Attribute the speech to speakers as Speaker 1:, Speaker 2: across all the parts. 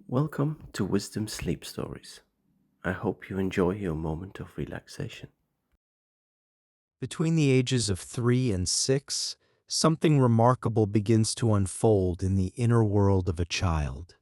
Speaker 1: Welcome to Wisdom Sleep Stories. I hope you enjoy your moment of relaxation.
Speaker 2: Between the ages of 3 and 6, something remarkable begins to unfold in the inner world of a child.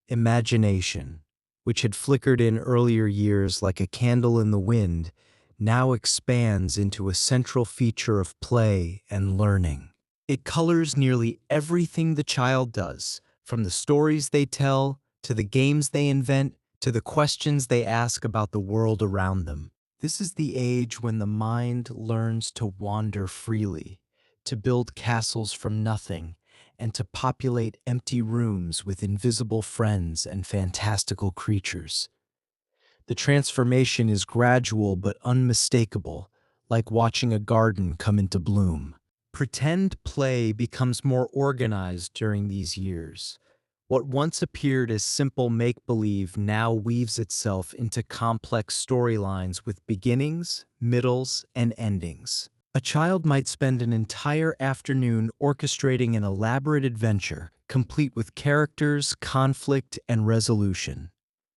Speaker 2: Imagination, which had flickered in earlier years like a candle in the wind, now expands into a central feature of play and learning. It colors nearly everything the child does, from the stories they tell, to the games they invent, to the questions they ask about the world around them. This is the age when the mind learns to wander freely, to build castles from nothing, and to populate empty rooms with invisible friends and fantastical creatures. The transformation is gradual but unmistakable, like watching a garden come into bloom. Pretend play becomes more organized during these years. What once appeared as simple make-believe now weaves itself into complex storylines with beginnings, middles, and endings. A child might spend an entire afternoon orchestrating an elaborate adventure, complete with characters, conflict, and resolution.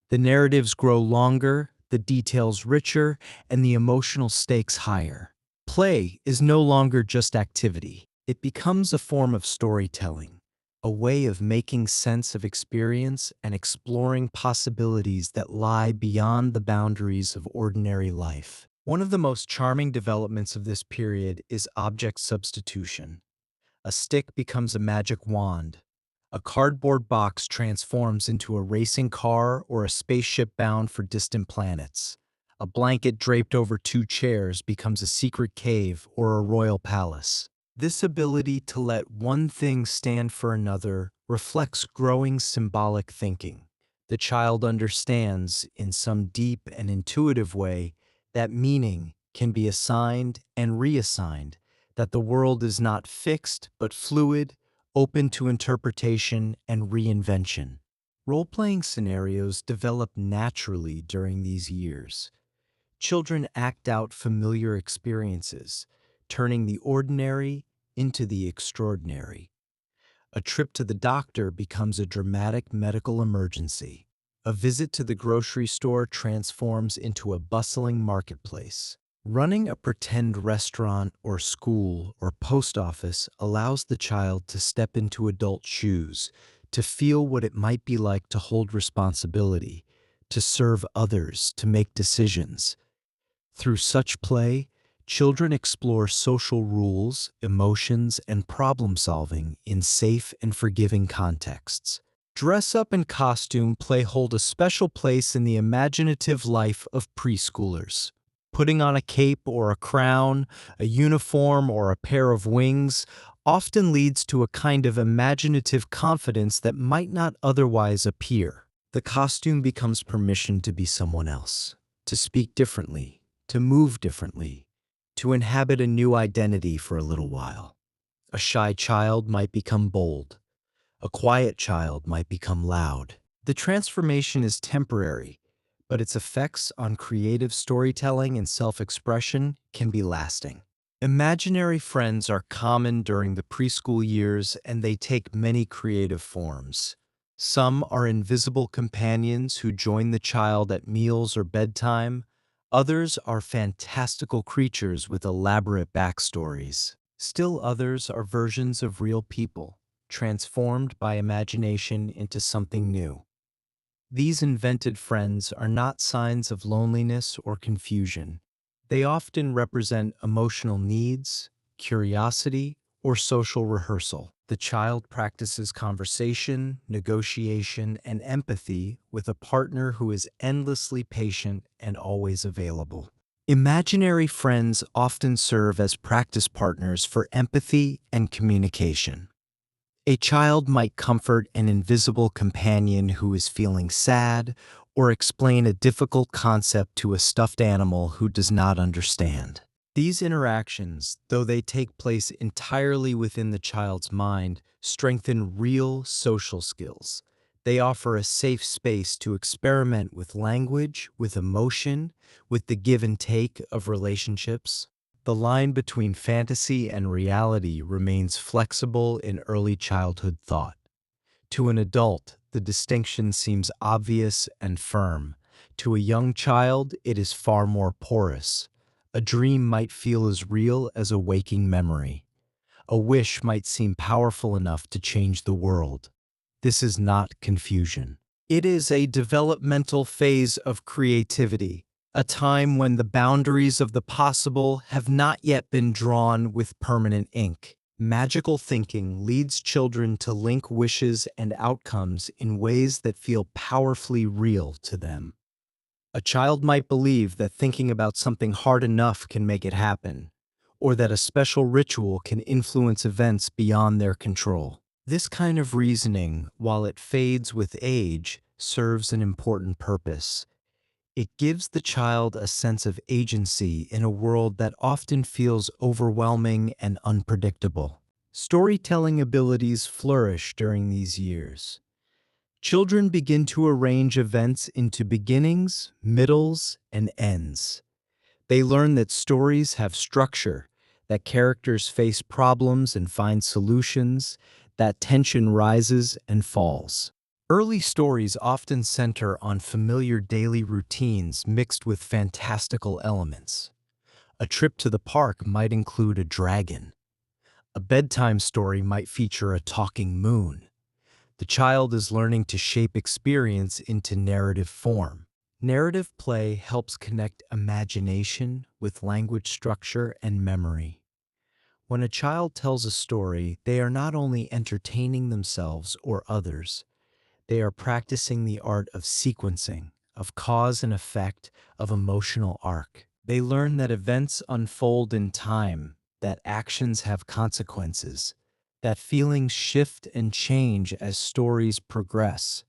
Speaker 2: The narratives grow longer, the details richer, and the emotional stakes higher. Play is no longer just activity. It becomes a form of storytelling, a way of making sense of experience and exploring possibilities that lie beyond the boundaries of ordinary life. One of the most charming developments of this period is object substitution. A stick becomes a magic wand. A cardboard box transforms into a racing car or a spaceship bound for distant planets. A blanket draped over two chairs becomes a secret cave or a royal palace. This ability to let one thing stand for another reflects growing symbolic thinking. The child understands, in some deep and intuitive way, that meaning can be assigned and reassigned, that the world is not fixed but fluid, open to interpretation and reinvention. Role-playing scenarios develop naturally during these years. Children act out familiar experiences, turning the ordinary into the extraordinary. A trip to the doctor becomes a dramatic medical emergency. A visit to the grocery store transforms into a bustling marketplace. Running a pretend restaurant or school or post office allows the child to step into adult shoes, to feel what it might be like to hold responsibility, to serve others, to make decisions. Through such play, children explore social rules, emotions, and problem-solving in safe and forgiving contexts. Dress-up and costume play hold a special place in the imaginative life of preschoolers. Putting on a cape or a crown, a uniform or a pair of wings often leads to a kind of imaginative confidence that might not otherwise appear. The costume becomes permission to be someone else, to speak differently, to move differently, to inhabit a new identity for a little while. A shy child might become bold. A quiet child might become loud. The transformation is temporary, but its effects on creative storytelling and self-expression can be lasting. Imaginary friends are common during the preschool years, and they take many creative forms. Some are invisible companions who join the child at meals or bedtime. Others are fantastical creatures with elaborate backstories. Still others are versions of real people, transformed by imagination into something new. These invented friends are not signs of loneliness or confusion. They often represent emotional needs, curiosity, or social rehearsal. The child practices conversation, negotiation, and empathy with a partner who is endlessly patient and always available. Imaginary friends often serve as practice partners for empathy and communication. A child might comfort an invisible companion who is feeling sad, or explain a difficult concept to a stuffed animal who does not understand. These interactions, though they take place entirely within the child's mind, strengthen real social skills. They offer a safe space to experiment with language, with emotion, with the give and take of relationships. The line between fantasy and reality remains flexible in early childhood thought. To an adult, the distinction seems obvious and firm. To a young child, it is far more porous. A dream might feel as real as a waking memory. A wish might seem powerful enough to change the world. This is not confusion. It is a developmental phase of creativity, a time when the boundaries of the possible have not yet been drawn with permanent ink. Magical thinking leads children to link wishes and outcomes in ways that feel powerfully real to them. A child might believe that thinking about something hard enough can make it happen, or that a special ritual can influence events beyond their control. This kind of reasoning, while it fades with age, serves an important purpose. It gives the child a sense of agency in a world that often feels overwhelming and unpredictable. Storytelling abilities flourish during these years. Children begin to arrange events into beginnings, middles, and ends. They learn that stories have structure, that characters face problems and find solutions, that tension rises and falls. Early stories often center on familiar daily routines mixed with fantastical elements. A trip to the park might include a dragon. A bedtime story might feature a talking moon. The child is learning to shape experience into narrative form. Narrative play helps connect imagination with language structure and memory. When a child tells a story, they are not only entertaining themselves or others, they are practicing the art of sequencing, of cause and effect, of emotional arc. They learn that events unfold in time, that actions have consequences, that feelings shift and change as stories progress.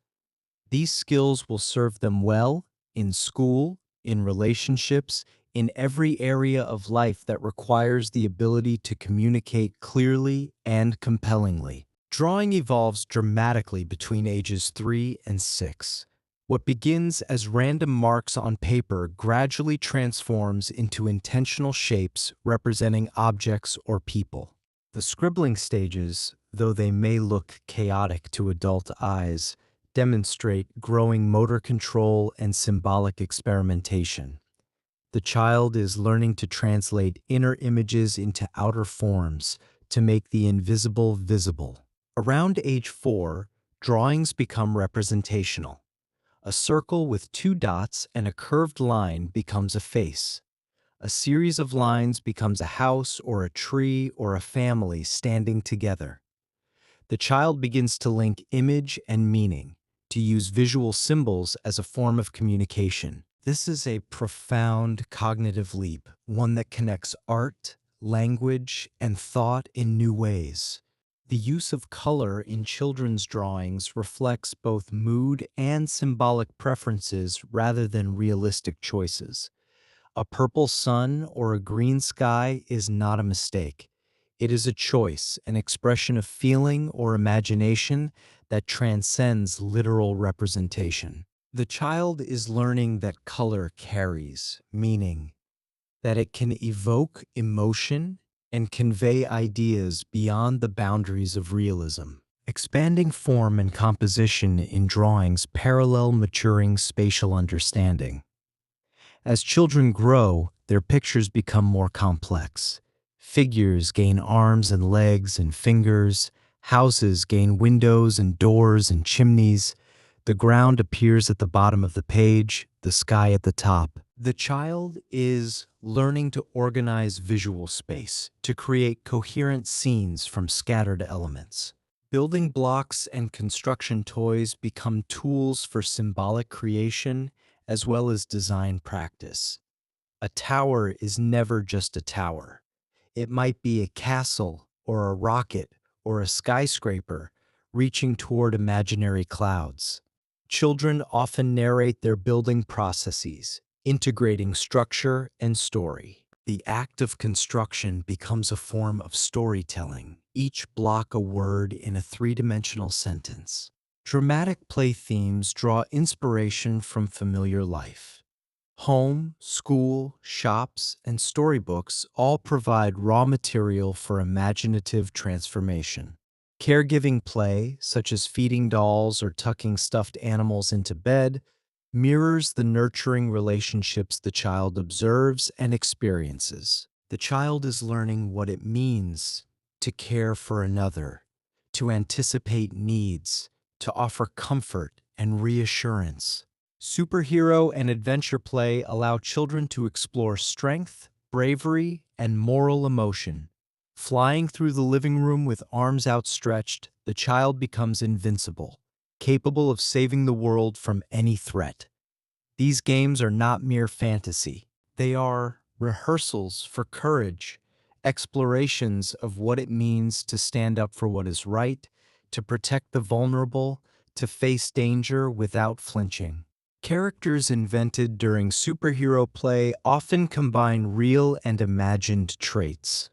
Speaker 2: These skills will serve them well in school, in relationships, in every area of life that requires the ability to communicate clearly and compellingly. Drawing evolves dramatically between ages 3 and 6. What begins as random marks on paper gradually transforms into intentional shapes representing objects or people. The scribbling stages, though they may look chaotic to adult eyes, demonstrate growing motor control and symbolic experimentation. The child is learning to translate inner images into outer forms, to make the invisible visible. Around age 4, drawings become representational. A circle with 2 dots and a curved line becomes a face. A series of lines becomes a house or a tree or a family standing together. The child begins to link image and meaning, to use visual symbols as a form of communication. This is a profound cognitive leap, one that connects art, language, and thought in new ways. The use of color in children's drawings reflects both mood and symbolic preferences rather than realistic choices. A purple sun or a green sky is not a mistake. It is a choice, an expression of feeling or imagination that transcends literal representation. The child is learning that color carries meaning, that it can evoke emotion and convey ideas beyond the boundaries of realism. Expanding form and composition in drawings parallel maturing spatial understanding. As children grow, their pictures become more complex. Figures gain arms and legs and fingers. Houses gain windows and doors and chimneys. The ground appears at the bottom of the page, the sky at the top. The child is learning to organize visual space, to create coherent scenes from scattered elements. Building blocks and construction toys become tools for symbolic creation as well as design practice. A tower is never just a tower. It might be a castle or a rocket or a skyscraper reaching toward imaginary clouds. Children often narrate their building processes, integrating structure and story. The act of construction becomes a form of storytelling, each block a word in a three-dimensional sentence. Dramatic play themes draw inspiration from familiar life. Home, school, shops, and storybooks all provide raw material for imaginative transformation. Caregiving play, such as feeding dolls or tucking stuffed animals into bed, mirrors the nurturing relationships the child observes and experiences. The child is learning what it means to care for another, to anticipate needs, to offer comfort and reassurance. Superhero and adventure play allow children to explore strength, bravery, and moral emotion. Flying through the living room with arms outstretched, the child becomes invincible, capable of saving the world from any threat. These games are not mere fantasy. They are rehearsals for courage, explorations of what it means to stand up for what is right, to protect the vulnerable, to face danger without flinching. Characters invented during superhero play often combine real and imagined traits.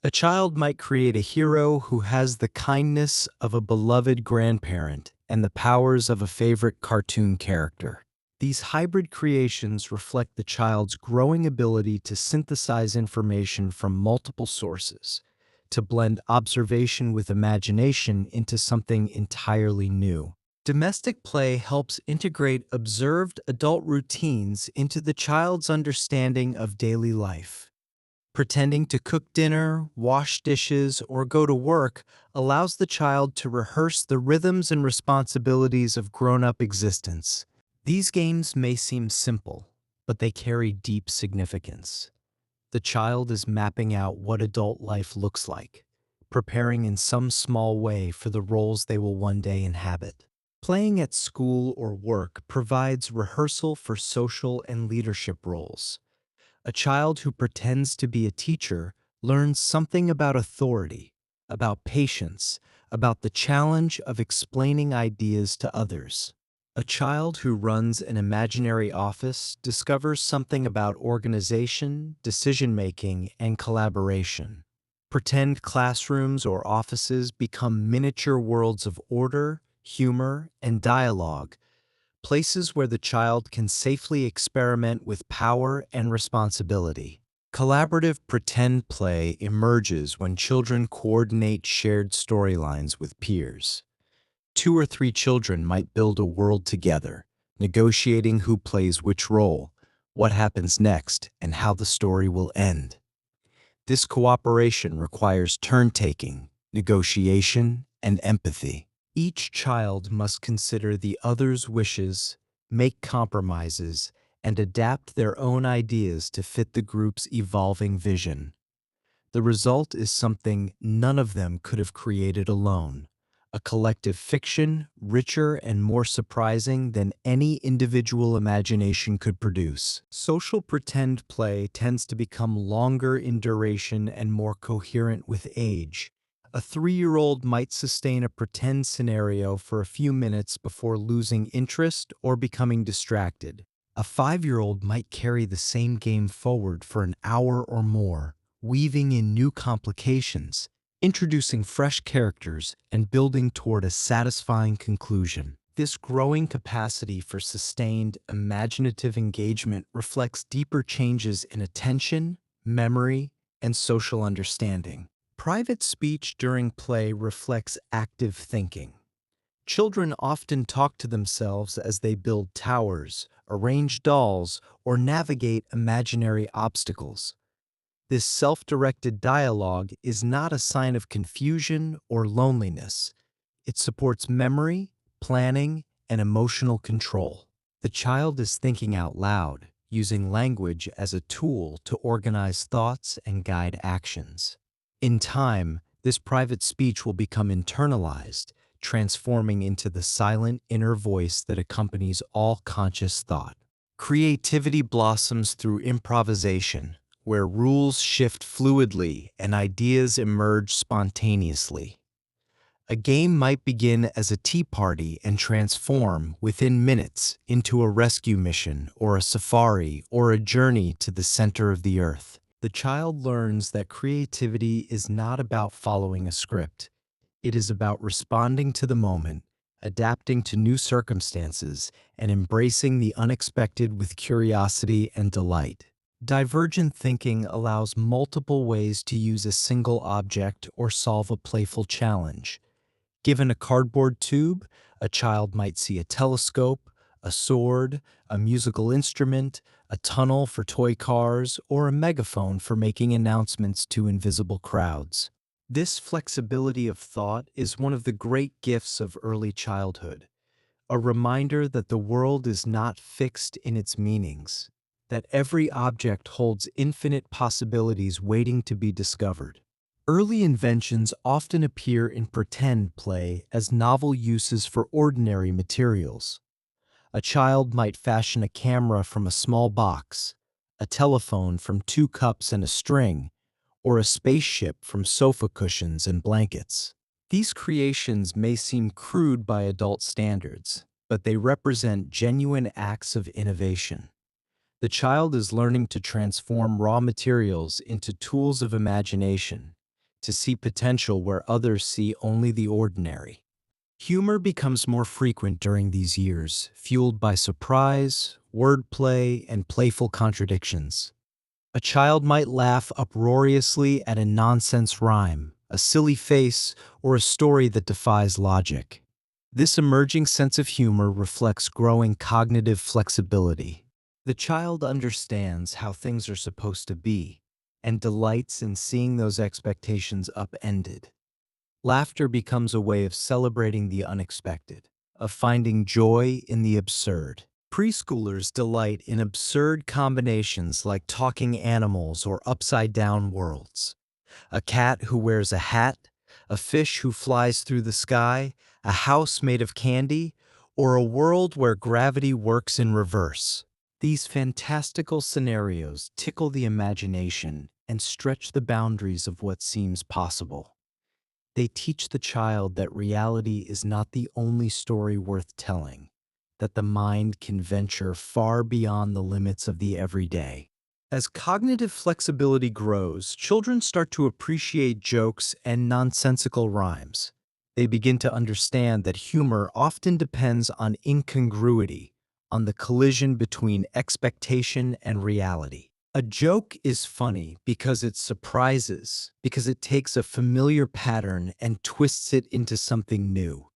Speaker 2: A child might create a hero who has the kindness of a beloved grandparent and the powers of a favorite cartoon character. These hybrid creations reflect the child's growing ability to synthesize information from multiple sources, to blend observation with imagination into something entirely new. Domestic play helps integrate observed adult routines into the child's understanding of daily life. Pretending to cook dinner, wash dishes, or go to work allows the child to rehearse the rhythms and responsibilities of grown-up existence. These games may seem simple, but they carry deep significance. The child is mapping out what adult life looks like, preparing in some small way for the roles they will one day inhabit. Playing at school or work provides rehearsal for social and leadership roles. A child who pretends to be a teacher learns something about authority, about patience, about the challenge of explaining ideas to others. A child who runs an imaginary office discovers something about organization, decision-making, and collaboration. Pretend classrooms or offices become miniature worlds of order, humor, and dialogue, places where the child can safely experiment with power and responsibility. Collaborative pretend play emerges when children coordinate shared storylines with peers. 2 or 3 children might build a world together, negotiating who plays which role, what happens next, and how the story will end. This cooperation requires turn-taking, negotiation, and empathy. Each child must consider the other's wishes, make compromises, and adapt their own ideas to fit the group's evolving vision. The result is something none of them could have created alone, a collective fiction richer and more surprising than any individual imagination could produce. Social pretend play tends to become longer in duration and more coherent with age. A 3-year-old might sustain a pretend scenario for a few minutes before losing interest or becoming distracted. A 5-year-old might carry the same game forward for an hour or more, weaving in new complications, introducing fresh characters, and building toward a satisfying conclusion. This growing capacity for sustained, imaginative engagement reflects deeper changes in attention, memory, and social understanding. Private speech during play reflects active thinking. Children often talk to themselves as they build towers, arrange dolls, or navigate imaginary obstacles. This self-directed dialogue is not a sign of confusion or loneliness. It supports memory, planning, and emotional control. The child is thinking out loud, using language as a tool to organize thoughts and guide actions. In time, this private speech will become internalized, transforming into the silent inner voice that accompanies all conscious thought. Creativity blossoms through improvisation, where rules shift fluidly and ideas emerge spontaneously. A game might begin as a tea party and transform within minutes into a rescue mission or a safari or a journey to the center of the earth. The child learns that creativity is not about following a script. It is about responding to the moment, adapting to new circumstances, and embracing the unexpected with curiosity and delight. Divergent thinking allows multiple ways to use a single object or solve a playful challenge. Given a cardboard tube, a child might see a telescope, a sword, a musical instrument, a tunnel for toy cars, or a megaphone for making announcements to invisible crowds. This flexibility of thought is one of the great gifts of early childhood, a reminder that the world is not fixed in its meanings, that every object holds infinite possibilities waiting to be discovered. Early inventions often appear in pretend play as novel uses for ordinary materials. A child might fashion a camera from a small box, a telephone from 2 cups and a string, or a spaceship from sofa cushions and blankets. These creations may seem crude by adult standards, but they represent genuine acts of innovation. The child is learning to transform raw materials into tools of imagination, to see potential where others see only the ordinary. Humor becomes more frequent during these years, fueled by surprise, wordplay, and playful contradictions. A child might laugh uproariously at a nonsense rhyme, a silly face, or a story that defies logic. This emerging sense of humor reflects growing cognitive flexibility. The child understands how things are supposed to be and delights in seeing those expectations upended. Laughter becomes a way of celebrating the unexpected, of finding joy in the absurd. Preschoolers delight in absurd combinations like talking animals or upside-down worlds. A cat who wears a hat, a fish who flies through the sky, a house made of candy, or a world where gravity works in reverse. These fantastical scenarios tickle the imagination and stretch the boundaries of what seems possible. They teach the child that reality is not the only story worth telling, that the mind can venture far beyond the limits of the everyday. As cognitive flexibility grows, children start to appreciate jokes and nonsensical rhymes. They begin to understand that humor often depends on incongruity, on the collision between expectation and reality. A joke is funny because it surprises, because it takes a familiar pattern and twists it into something new.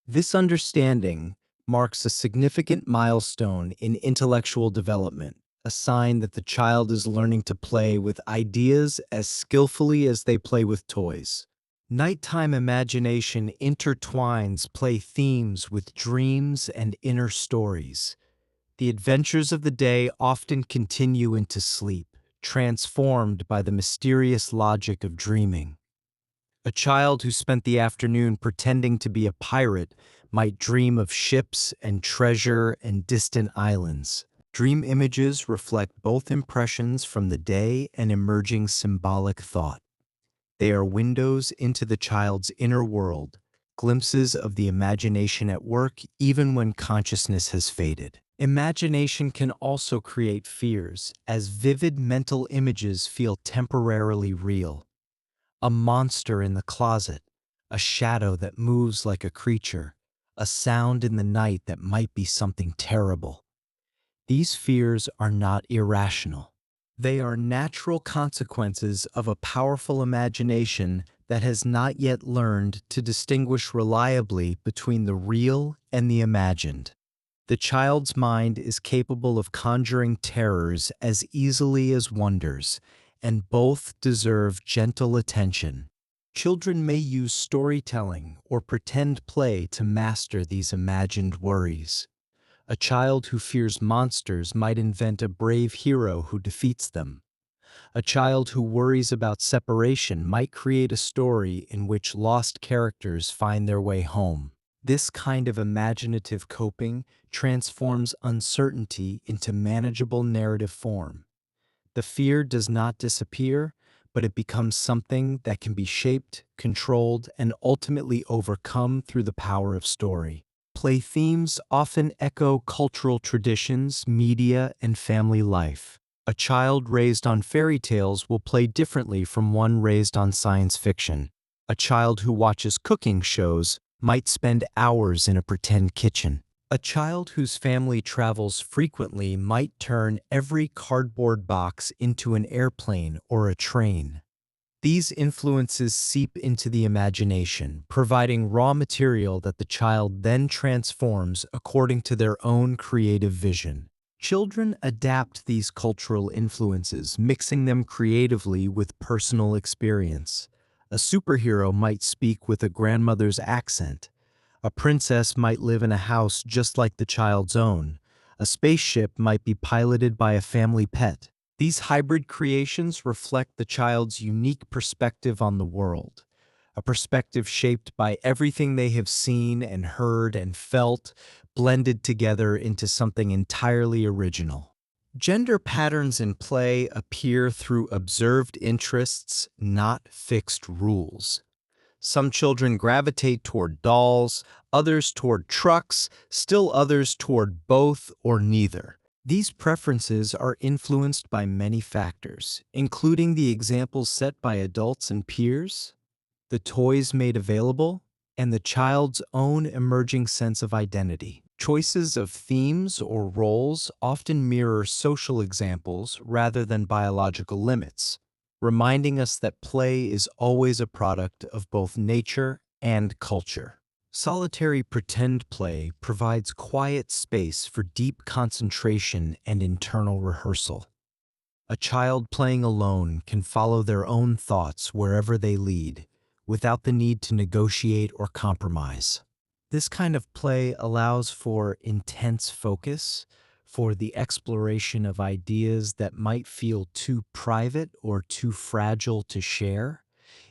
Speaker 2: This understanding marks a significant milestone in intellectual development, a sign that the child is learning to play with ideas as skillfully as they play with toys. Nighttime imagination intertwines play themes with dreams and inner stories. The adventures of the day often continue into sleep, transformed by the mysterious logic of dreaming. A child who spent the afternoon pretending to be a pirate might dream of ships and treasure and distant islands. Dream images reflect both impressions from the day and emerging symbolic thought. They are windows into the child's inner world, glimpses of the imagination at work even when consciousness has faded. Imagination can also create fears, as vivid mental images feel temporarily real. A monster in the closet, a shadow that moves like a creature, a sound in the night that might be something terrible. These fears are not irrational. They are natural consequences of a powerful imagination that has not yet learned to distinguish reliably between the real and the imagined. The child's mind is capable of conjuring terrors as easily as wonders, and both deserve gentle attention. Children may use storytelling or pretend play to master these imagined worries. A child who fears monsters might invent a brave hero who defeats them. A child who worries about separation might create a story in which lost characters find their way home. This kind of imaginative coping transforms uncertainty into manageable narrative form. The fear does not disappear, but it becomes something that can be shaped, controlled, and ultimately overcome through the power of story. Play themes often echo cultural traditions, media, and family life. A child raised on fairy tales will play differently from one raised on science fiction. A child who watches cooking shows might spend hours in a pretend kitchen. A child whose family travels frequently might turn every cardboard box into an airplane or a train. These influences seep into the imagination, providing raw material that the child then transforms according to their own creative vision. Children adapt these cultural influences, mixing them creatively with personal experience. A superhero might speak with a grandmother's accent. A princess might live in a house just like the child's own. A spaceship might be piloted by a family pet. These hybrid creations reflect the child's unique perspective on the world, a perspective shaped by everything they have seen and heard and felt, blended together into something entirely original. Gender patterns in play appear through observed interests, not fixed rules. Some children gravitate toward dolls, others toward trucks, still others toward both or neither. These preferences are influenced by many factors, including the examples set by adults and peers, the toys made available, and the child's own emerging sense of identity. Choices of themes or roles often mirror social examples rather than biological limits, reminding us that play is always a product of both nature and culture. Solitary pretend play provides quiet space for deep concentration and internal rehearsal. A child playing alone can follow their own thoughts wherever they lead, without the need to negotiate or compromise. This kind of play allows for intense focus, for the exploration of ideas that might feel too private or too fragile to share.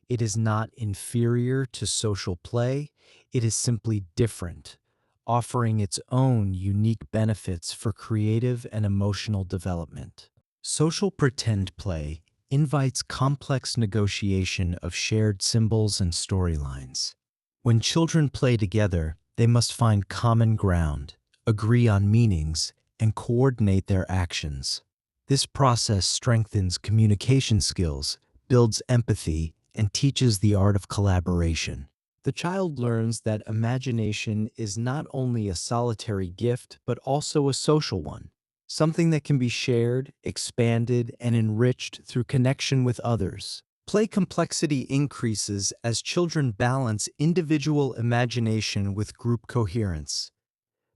Speaker 2: It is not inferior to social play, it is simply different, offering its own unique benefits for creative and emotional development. Social pretend play invites complex negotiation of shared symbols and storylines. When children play together, they must find common ground, agree on meanings, and coordinate their actions. This process strengthens communication skills, builds empathy, and teaches the art of collaboration. The child learns that imagination is not only a solitary gift, but also a social one, something that can be shared, expanded, and enriched through connection with others. Play complexity increases as children balance individual imagination with group coherence.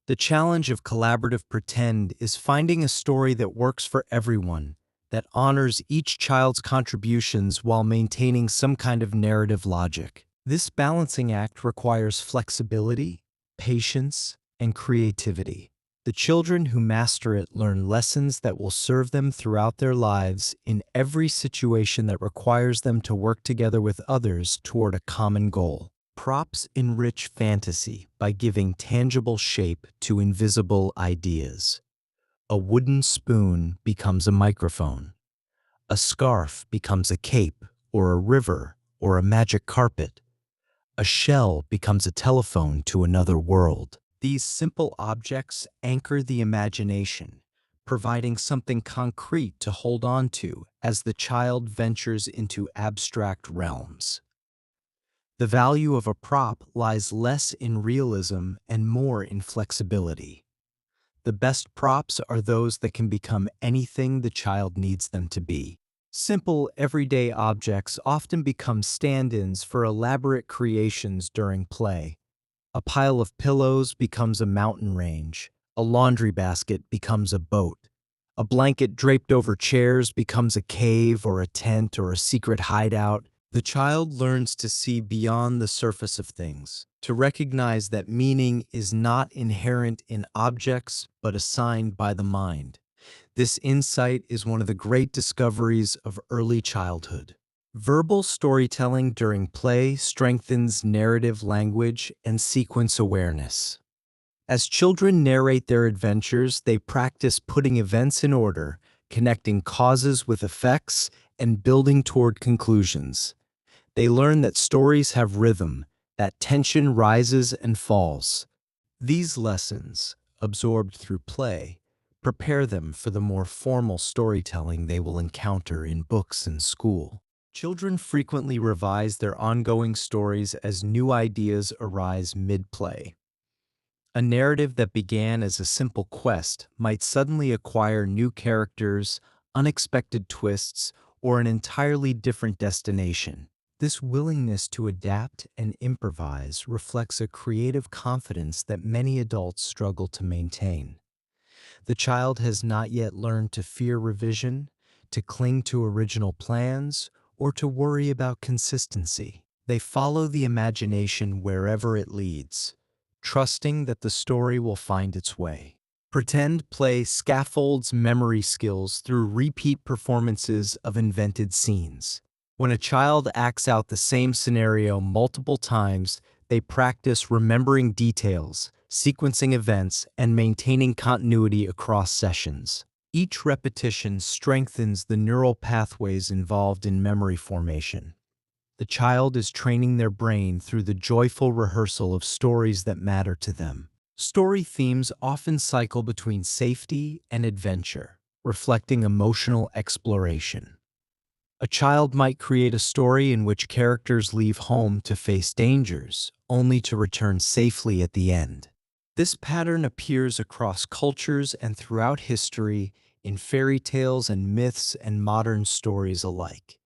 Speaker 2: The challenge of collaborative pretend is finding a story that works for everyone, that honors each child's contributions while maintaining some kind of narrative logic. This balancing act requires flexibility, patience, and creativity. The children who master it learn lessons that will serve them throughout their lives in every situation that requires them to work together with others toward a common goal. Props enrich fantasy by giving tangible shape to invisible ideas. A wooden spoon becomes a microphone. A scarf becomes a cape, or a river, or a magic carpet. A shell becomes a telephone to another world. These simple objects anchor the imagination, providing something concrete to hold on to as the child ventures into abstract realms. The value of a prop lies less in realism and more in flexibility. The best props are those that can become anything the child needs them to be. Simple, everyday objects often become stand-ins for elaborate creations during play. A pile of pillows becomes a mountain range. A laundry basket becomes a boat. A blanket draped over chairs becomes a cave or a tent or a secret hideout. The child learns to see beyond the surface of things, to recognize that meaning is not inherent in objects but assigned by the mind. This insight is one of the great discoveries of early childhood. Verbal storytelling during play strengthens narrative language and sequence awareness. As children narrate their adventures, they practice putting events in order, connecting causes with effects, and building toward conclusions. They learn that stories have rhythm, that tension rises and falls. These lessons, absorbed through play, prepare them for the more formal storytelling they will encounter in books and school. Children frequently revise their ongoing stories as new ideas arise mid-play. A narrative that began as a simple quest might suddenly acquire new characters, unexpected twists, or an entirely different destination. This willingness to adapt and improvise reflects a creative confidence that many adults struggle to maintain. The child has not yet learned to fear revision, to cling to original plans, or to worry about consistency. They follow the imagination wherever it leads, trusting that the story will find its way. Pretend play scaffolds memory skills through repeat performances of invented scenes. When a child acts out the same scenario multiple times, they practice remembering details, sequencing events, and maintaining continuity across sessions. Each repetition strengthens the neural pathways involved in memory formation. The child is training their brain through the joyful rehearsal of stories that matter to them. Story themes often cycle between safety and adventure, reflecting emotional exploration. A child might create a story in which characters leave home to face dangers, only to return safely at the end. This pattern appears across cultures and throughout history, in fairy tales and myths and modern stories alike.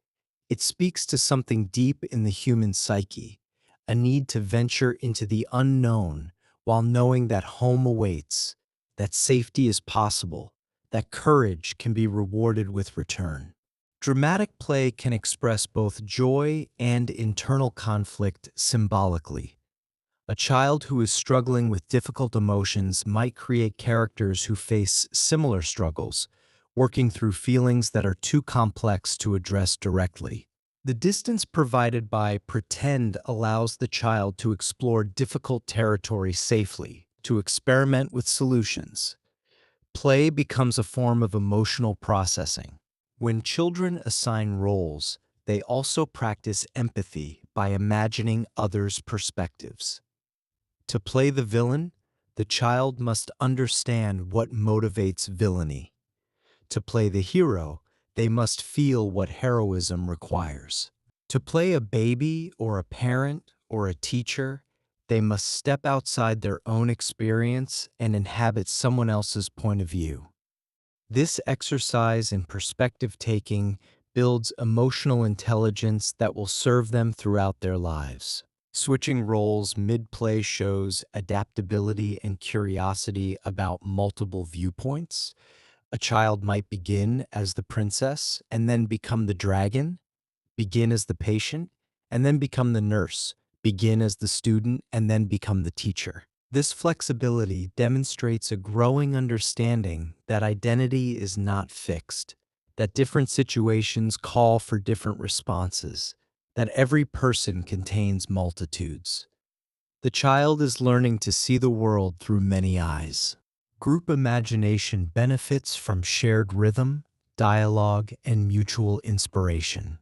Speaker 2: It speaks to something deep in the human psyche, a need to venture into the unknown while knowing that home awaits, that safety is possible, that courage can be rewarded with return. Dramatic play can express both joy and internal conflict symbolically. A child who is struggling with difficult emotions might create characters who face similar struggles, working through feelings that are too complex to address directly. The distance provided by pretend allows the child to explore difficult territory safely, to experiment with solutions. Play becomes a form of emotional processing. When children assign roles, they also practice empathy by imagining others' perspectives. To play the villain, the child must understand what motivates villainy. To play the hero, they must feel what heroism requires. To play a baby or a parent or a teacher, they must step outside their own experience and inhabit someone else's point of view. This exercise in perspective taking builds emotional intelligence that will serve them throughout their lives. Switching roles mid-play shows adaptability and curiosity about multiple viewpoints. A child might begin as the princess and then become the dragon, begin as the patient, and then become the nurse, begin as the student, and then become the teacher. This flexibility demonstrates a growing understanding that identity is not fixed, that different situations call for different responses, that every person contains multitudes. The child is learning to see the world through many eyes. Group imagination benefits from shared rhythm, dialogue, and mutual inspiration.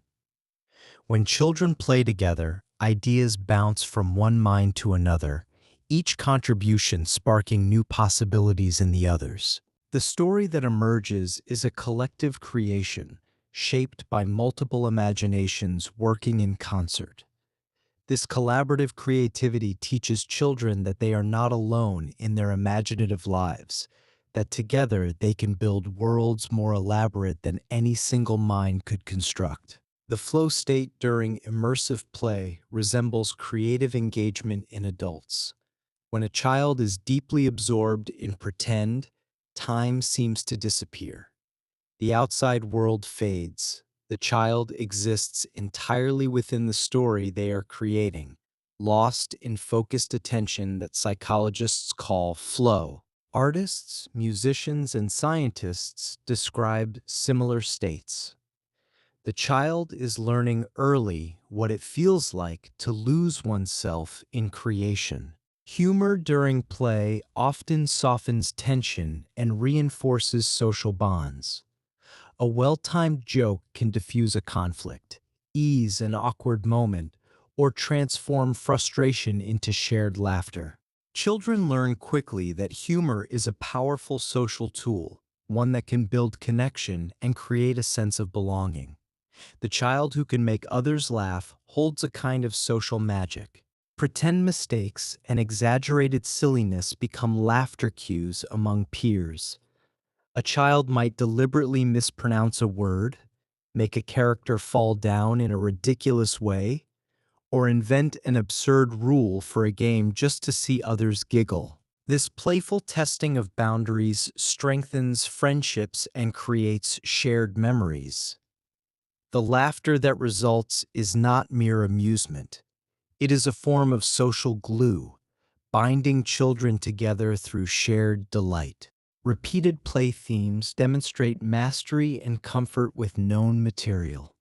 Speaker 2: When children play together, ideas bounce from one mind to another, each contribution sparking new possibilities in the others. The story that emerges is a collective creation, shaped by multiple imaginations working in concert. This collaborative creativity teaches children that they are not alone in their imaginative lives, that together they can build worlds more elaborate than any single mind could construct. The flow state during immersive play resembles creative engagement in adults. When a child is deeply absorbed in pretend, time seems to disappear. The outside world fades. The child exists entirely within the story they are creating, lost in focused attention that psychologists call flow. Artists, musicians, and scientists describe similar states. The child is learning early what it feels like to lose oneself in creation. Humor during play often softens tension and reinforces social bonds. A well-timed joke can diffuse a conflict, ease an awkward moment, or transform frustration into shared laughter. Children learn quickly that humor is a powerful social tool, one that can build connection and create a sense of belonging. The child who can make others laugh holds a kind of social magic. Pretend mistakes and exaggerated silliness become laughter cues among peers. A child might deliberately mispronounce a word, make a character fall down in a ridiculous way, or invent an absurd rule for a game just to see others giggle. This playful testing of boundaries strengthens friendships and creates shared memories. The laughter that results is not mere amusement. It is a form of social glue, binding children together through shared delight. Repeated play themes demonstrate mastery and comfort with known material.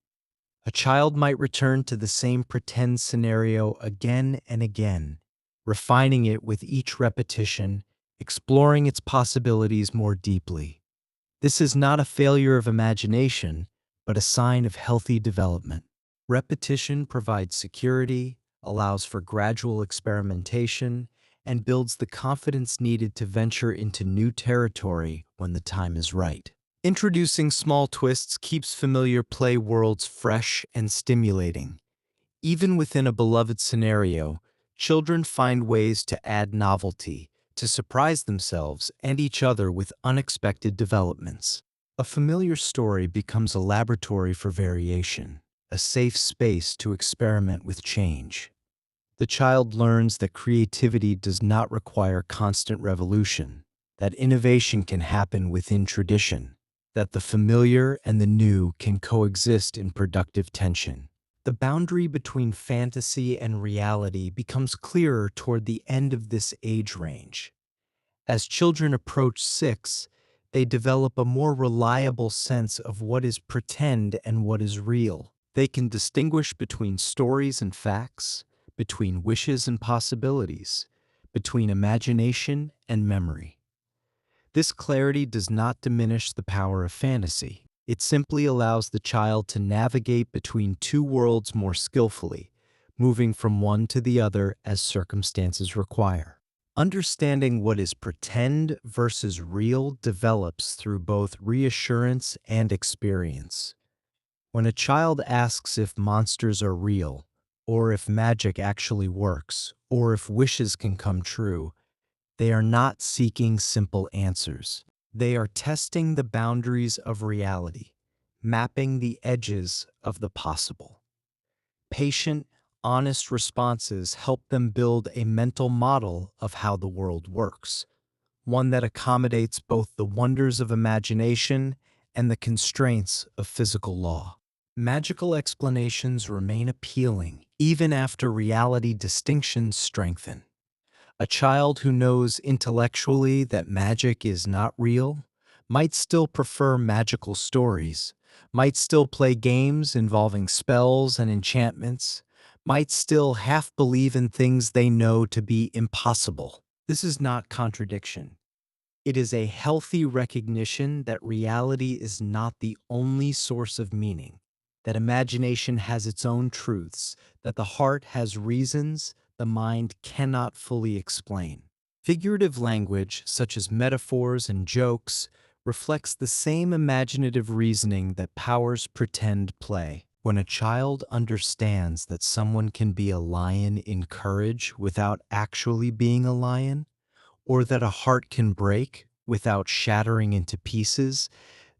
Speaker 2: A child might return to the same pretend scenario again and again, refining it with each repetition, exploring its possibilities more deeply. This is not a failure of imagination, but a sign of healthy development. Repetition provides security, allows for gradual experimentation, and builds the confidence needed to venture into new territory when the time is right. Introducing small twists keeps familiar play worlds fresh and stimulating. Even within a beloved scenario, children find ways to add novelty, to surprise themselves and each other with unexpected developments. A familiar story becomes a laboratory for variation, a safe space to experiment with change. The child learns that creativity does not require constant revolution, that innovation can happen within tradition, that the familiar and the new can coexist in productive tension. The boundary between fantasy and reality becomes clearer toward the end of this age range. As children approach 6, they develop a more reliable sense of what is pretend and what is real. They can distinguish between stories and facts, between wishes and possibilities, between imagination and memory. This clarity does not diminish the power of fantasy. It simply allows the child to navigate between two worlds more skillfully, moving from one to the other as circumstances require. Understanding what is pretend versus real develops through both reassurance and experience. When a child asks if monsters are real, or if magic actually works, or if wishes can come true, they are not seeking simple answers. They are testing the boundaries of reality, mapping the edges of the possible. Patient, honest responses help them build a mental model of how the world works, one that accommodates both the wonders of imagination and the constraints of physical law. Magical explanations remain appealing even after reality distinctions strengthen. A child who knows intellectually that magic is not real might still prefer magical stories, might still play games involving spells and enchantments, might still half believe in things they know to be impossible. This is not contradiction. It is a healthy recognition that reality is not the only source of meaning, that imagination has its own truths, that the heart has reasons the mind cannot fully explain. Figurative language, such as metaphors and jokes, reflects the same imaginative reasoning that powers pretend play. When a child understands that someone can be a lion in courage without actually being a lion, or that a heart can break without shattering into pieces,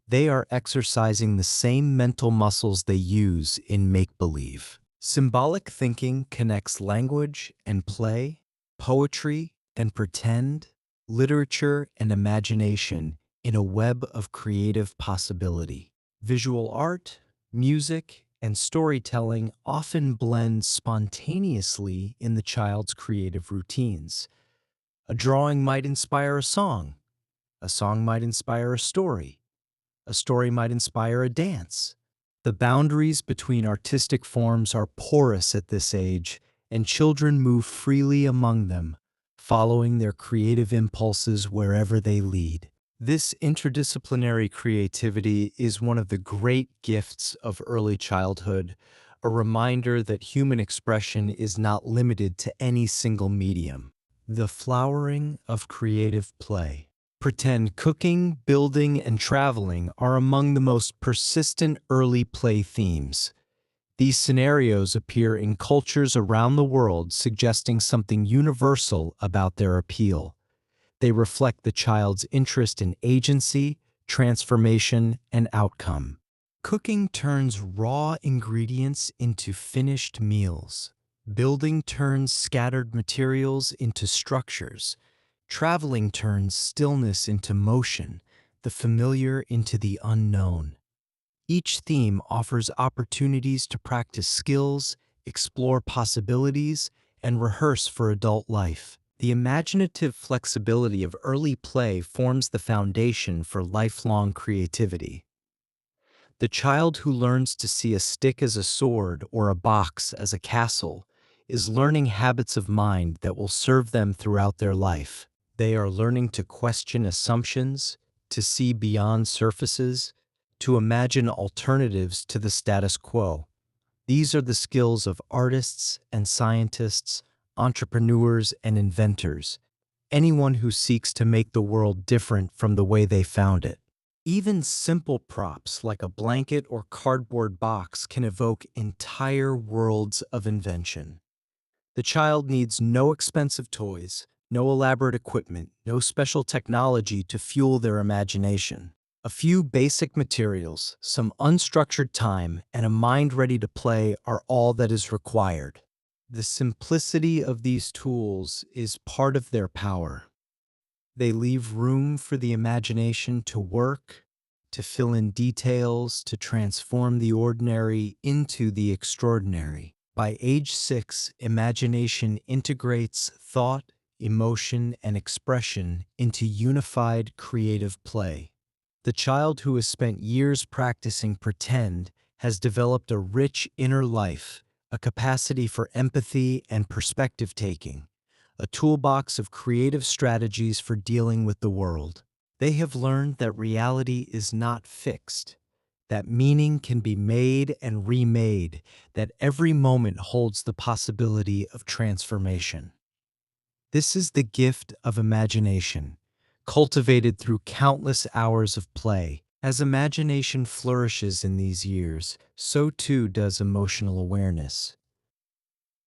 Speaker 2: they are exercising the same mental muscles they use in make-believe. Symbolic thinking connects language and play, poetry and pretend, literature and imagination in a web of creative possibility. Visual art, music, and storytelling often blend spontaneously in the child's creative routines. A drawing might inspire a song might inspire a story might inspire a dance. The boundaries between artistic forms are porous at this age, and children move freely among them, following their creative impulses wherever they lead. This interdisciplinary creativity is one of the great gifts of early childhood, a reminder that human expression is not limited to any single medium. The flowering of creative play. Pretend cooking, building, and traveling are among the most persistent early play themes. These scenarios appear in cultures around the world, suggesting something universal about their appeal. They reflect the child's interest in agency, transformation, and outcome. Cooking turns raw ingredients into finished meals. Building turns scattered materials into structures. Traveling turns stillness into motion, the familiar into the unknown. Each theme offers opportunities to practice skills, explore possibilities, and rehearse for adult life. The imaginative flexibility of early play forms the foundation for lifelong creativity. The child who learns to see a stick as a sword or a box as a castle is learning habits of mind that will serve them throughout their life. They are learning to question assumptions, to see beyond surfaces, to imagine alternatives to the status quo. These are the skills of artists and scientists, entrepreneurs and inventors, anyone who seeks to make the world different from the way they found it. Even simple props like a blanket or cardboard box can evoke entire worlds of invention. The child needs no expensive toys, no elaborate equipment, no special technology to fuel their imagination. A few basic materials, some unstructured time, and a mind ready to play are all that is required. The simplicity of these tools is part of their power. They leave room for the imagination to work, to fill in details, to transform the ordinary into the extraordinary. By age 6, imagination integrates thought, emotion, and expression into unified creative play. The child who has spent years practicing pretend has developed a rich inner life, a capacity for empathy and perspective taking, a toolbox of creative strategies for dealing with the world. They have learned that reality is not fixed, that meaning can be made and remade, that every moment holds the possibility of transformation. This is the gift of imagination, cultivated through countless hours of play. As imagination flourishes in these years, so too does emotional awareness.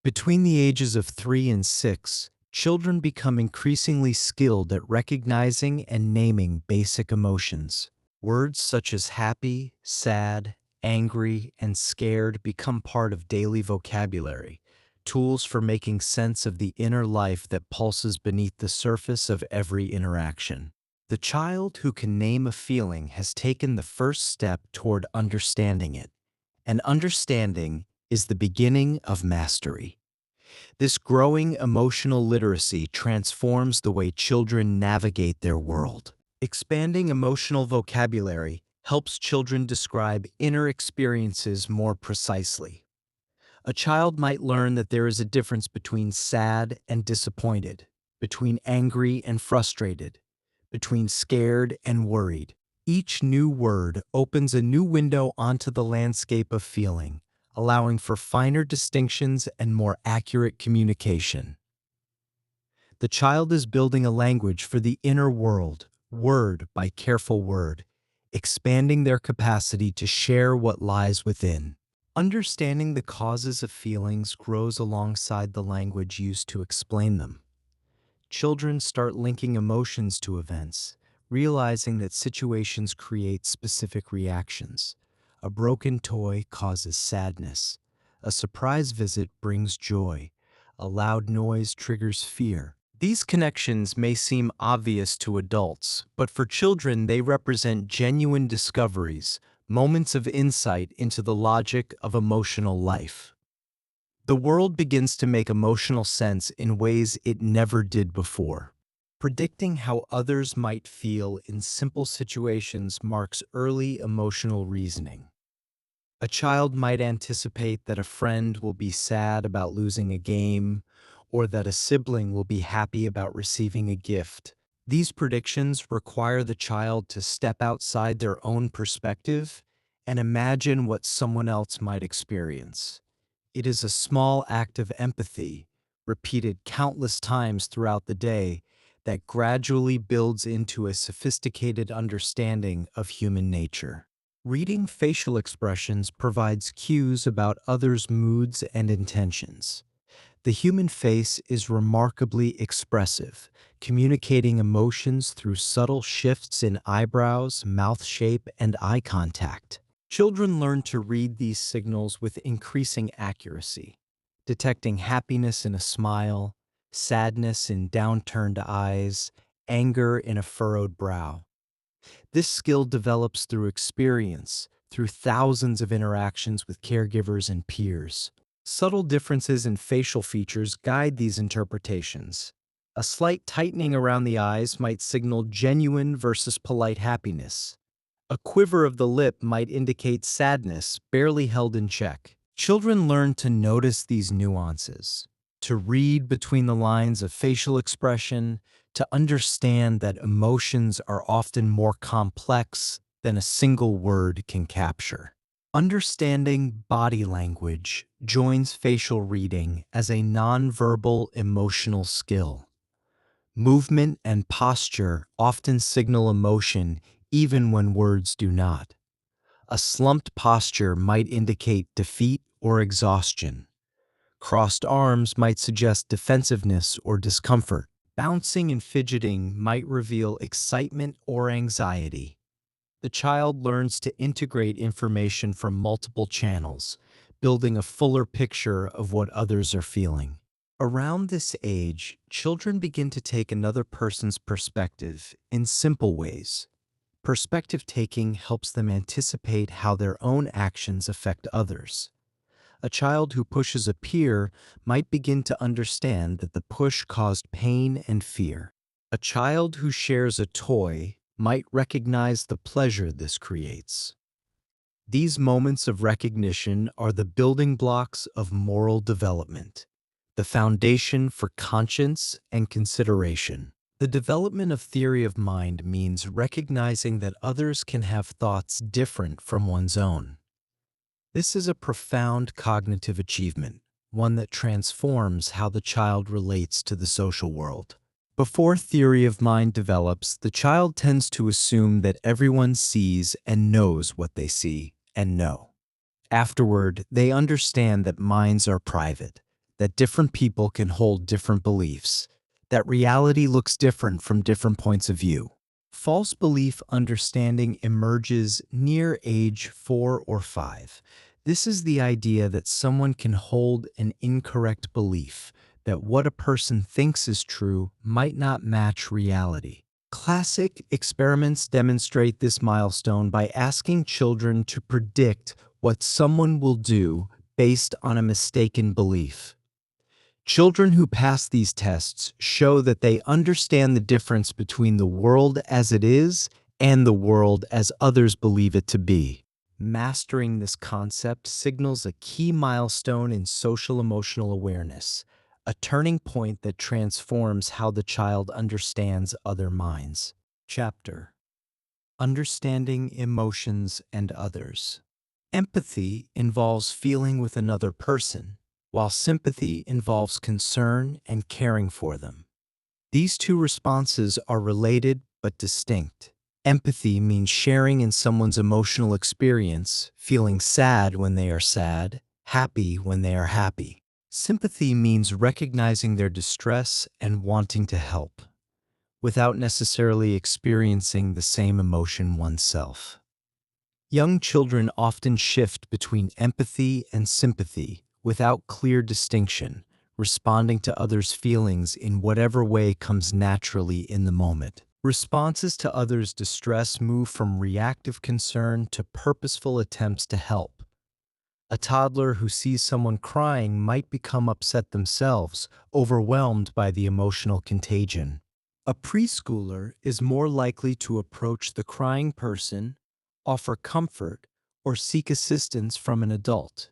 Speaker 2: Between the ages of 3 and 6, children become increasingly skilled at recognizing and naming basic emotions. Words such as happy, sad, angry, and scared become part of daily vocabulary, tools for making sense of the inner life that pulses beneath the surface of every interaction. The child who can name a feeling has taken the first step toward understanding it, and understanding is the beginning of mastery. This growing emotional literacy transforms the way children navigate their world. Expanding emotional vocabulary helps children describe inner experiences more precisely. A child might learn that there is a difference between sad and disappointed, between angry and frustrated, between scared and worried. Each new word opens a new window onto the landscape of feeling, allowing for finer distinctions and more accurate communication. The child is building a language for the inner world, word by careful word, expanding their capacity to share what lies within. Understanding the causes of feelings grows alongside the language used to explain them. Children start linking emotions to events, realizing that situations create specific reactions. A broken toy causes sadness. A surprise visit brings joy. A loud noise triggers fear. These connections may seem obvious to adults, but for children they represent genuine discoveries, moments of insight into the logic of emotional life. The world begins to make emotional sense in ways it never did before. Predicting how others might feel in simple situations marks early emotional reasoning. A child might anticipate that a friend will be sad about losing a game, or that a sibling will be happy about receiving a gift. These predictions require the child to step outside their own perspective and imagine what someone else might experience. It is a small act of empathy, repeated countless times throughout the day, that gradually builds into a sophisticated understanding of human nature. Reading facial expressions provides cues about others' moods and intentions. The human face is remarkably expressive, communicating emotions through subtle shifts in eyebrows, mouth shape, and eye contact. Children learn to read these signals with increasing accuracy, detecting happiness in a smile, sadness in downturned eyes, anger in a furrowed brow. This skill develops through experience, through thousands of interactions with caregivers and peers. Subtle differences in facial features guide these interpretations. A slight tightening around the eyes might signal genuine versus polite happiness. A quiver of the lip might indicate sadness barely held in check. Children learn to notice these nuances, to read between the lines of facial expression, to understand that emotions are often more complex than a single word can capture. Understanding body language joins facial reading as a nonverbal emotional skill. Movement and posture often signal emotion even when words do not. A slumped posture might indicate defeat or exhaustion. Crossed arms might suggest defensiveness or discomfort. Bouncing and fidgeting might reveal excitement or anxiety. The child learns to integrate information from multiple channels, building a fuller picture of what others are feeling. Around this age, children begin to take another person's perspective in simple ways. Perspective taking helps them anticipate how their own actions affect others. A child who pushes a peer might begin to understand that the push caused pain and fear. A child who shares a toy might recognize the pleasure this creates. These moments of recognition are the building blocks of moral development, the foundation for conscience and consideration. The development of theory of mind means recognizing that others can have thoughts different from one's own. This is a profound cognitive achievement, one that transforms how the child relates to the social world. Before theory of mind develops, the child tends to assume that everyone sees and knows what they see and know. Afterward, they understand that minds are private, that different people can hold different beliefs, that reality looks different from different points of view. False belief understanding emerges near age 4 or 5. This is the idea that someone can hold an incorrect belief, that what a person thinks is true might not match reality. Classic experiments demonstrate this milestone by asking children to predict what someone will do based on a mistaken belief. Children who pass these tests show that they understand the difference between the world as it is and the world as others believe it to be. Mastering this concept signals a key milestone in social emotional awareness, a turning point that transforms how the child understands other minds. Chapter: Understanding Emotions and Others. Empathy involves feeling with another person, while sympathy involves concern and caring for them. These two responses are related but distinct. Empathy means sharing in someone's emotional experience, feeling sad when they are sad, happy when they are happy. Sympathy means recognizing their distress and wanting to help, without necessarily experiencing the same emotion oneself. Young children often shift between empathy and sympathy without clear distinction, responding to others' feelings in whatever way comes naturally in the moment. Responses to others' distress move from reactive concern to purposeful attempts to help. A toddler who sees someone crying might become upset themselves, overwhelmed by the emotional contagion. A preschooler is more likely to approach the crying person, offer comfort, or seek assistance from an adult.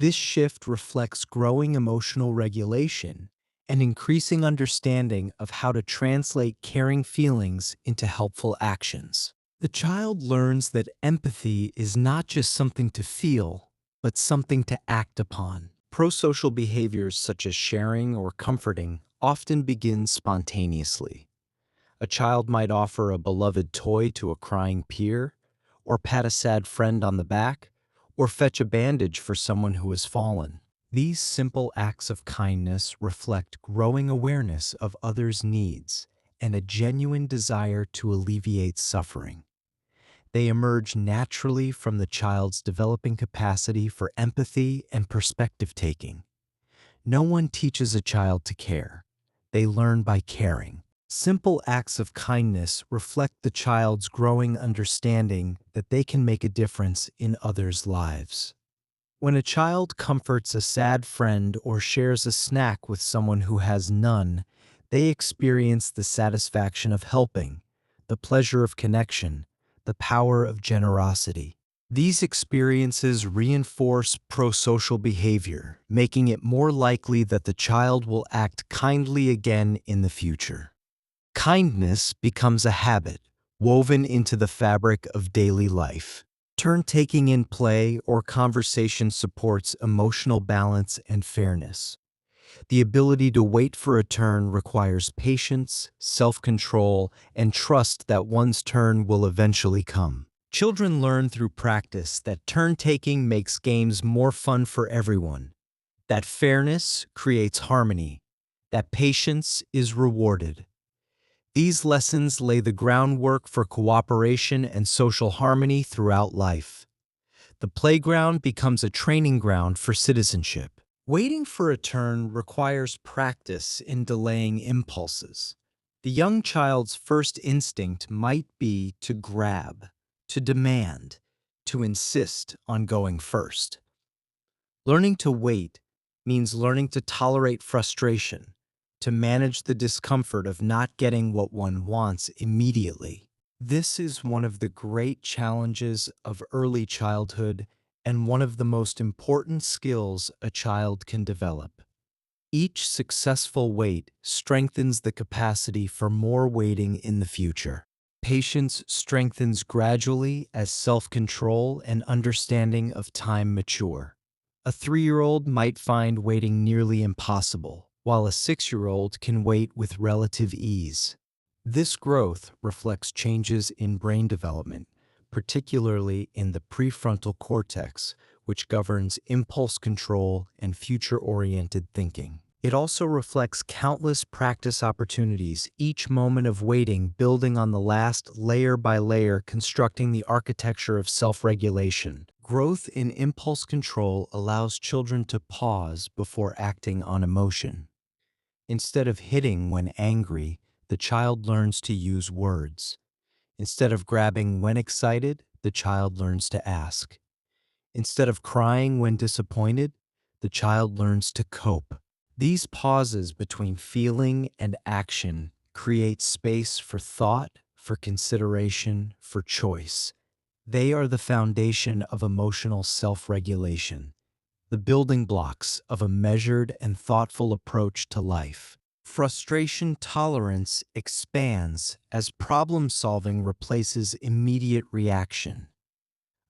Speaker 2: This shift reflects growing emotional regulation and increasing understanding of how to translate caring feelings into helpful actions. The child learns that empathy is not just something to feel, but something to act upon. Prosocial behaviors such as sharing or comforting often begin spontaneously. A child might offer a beloved toy to a crying peer, or pat a sad friend on the back, or fetch a bandage for someone who has fallen. These simple acts of kindness reflect growing awareness of others' needs and a genuine desire to alleviate suffering. They emerge naturally from the child's developing capacity for empathy and perspective taking. No one teaches a child to care. They learn by caring. Simple acts of kindness reflect the child's growing understanding that they can make a difference in others' lives. When a child comforts a sad friend or shares a snack with someone who has none, they experience the satisfaction of helping, the pleasure of connection, the power of generosity. These experiences reinforce pro-social behavior, making it more likely that the child will act kindly again in the future. Kindness becomes a habit, woven into the fabric of daily life. Turn-taking in play or conversation supports emotional balance and fairness. The ability to wait for a turn requires patience, self-control, and trust that one's turn will eventually come. Children learn through practice that turn-taking makes games more fun for everyone, that fairness creates harmony, that patience is rewarded. These lessons lay the groundwork for cooperation and social harmony throughout life. The playground becomes a training ground for citizenship. Waiting for a turn requires practice in delaying impulses. The young child's first instinct might be to grab, to demand, to insist on going first. Learning to wait means learning to tolerate frustration, to manage the discomfort of not getting what one wants immediately. This is one of the great challenges of early childhood and one of the most important skills a child can develop. Each successful wait strengthens the capacity for more waiting in the future. Patience strengthens gradually as self-control and understanding of time mature. A 3-year-old might find waiting nearly impossible, while a 6-year-old can wait with relative ease. This growth reflects changes in brain development, particularly in the prefrontal cortex, which governs impulse control and future-oriented thinking. It also reflects countless practice opportunities, each moment of waiting building on the last layer by layer, constructing the architecture of self-regulation. Growth in impulse control allows children to pause before acting on emotion. Instead of hitting when angry, the child learns to use words. Instead of grabbing when excited, the child learns to ask. Instead of crying when disappointed, the child learns to cope. These pauses between feeling and action create space for thought, for consideration, for choice. They are the foundation of emotional self-regulation, the building blocks of a measured and thoughtful approach to life. Frustration tolerance expands as problem-solving replaces immediate reaction.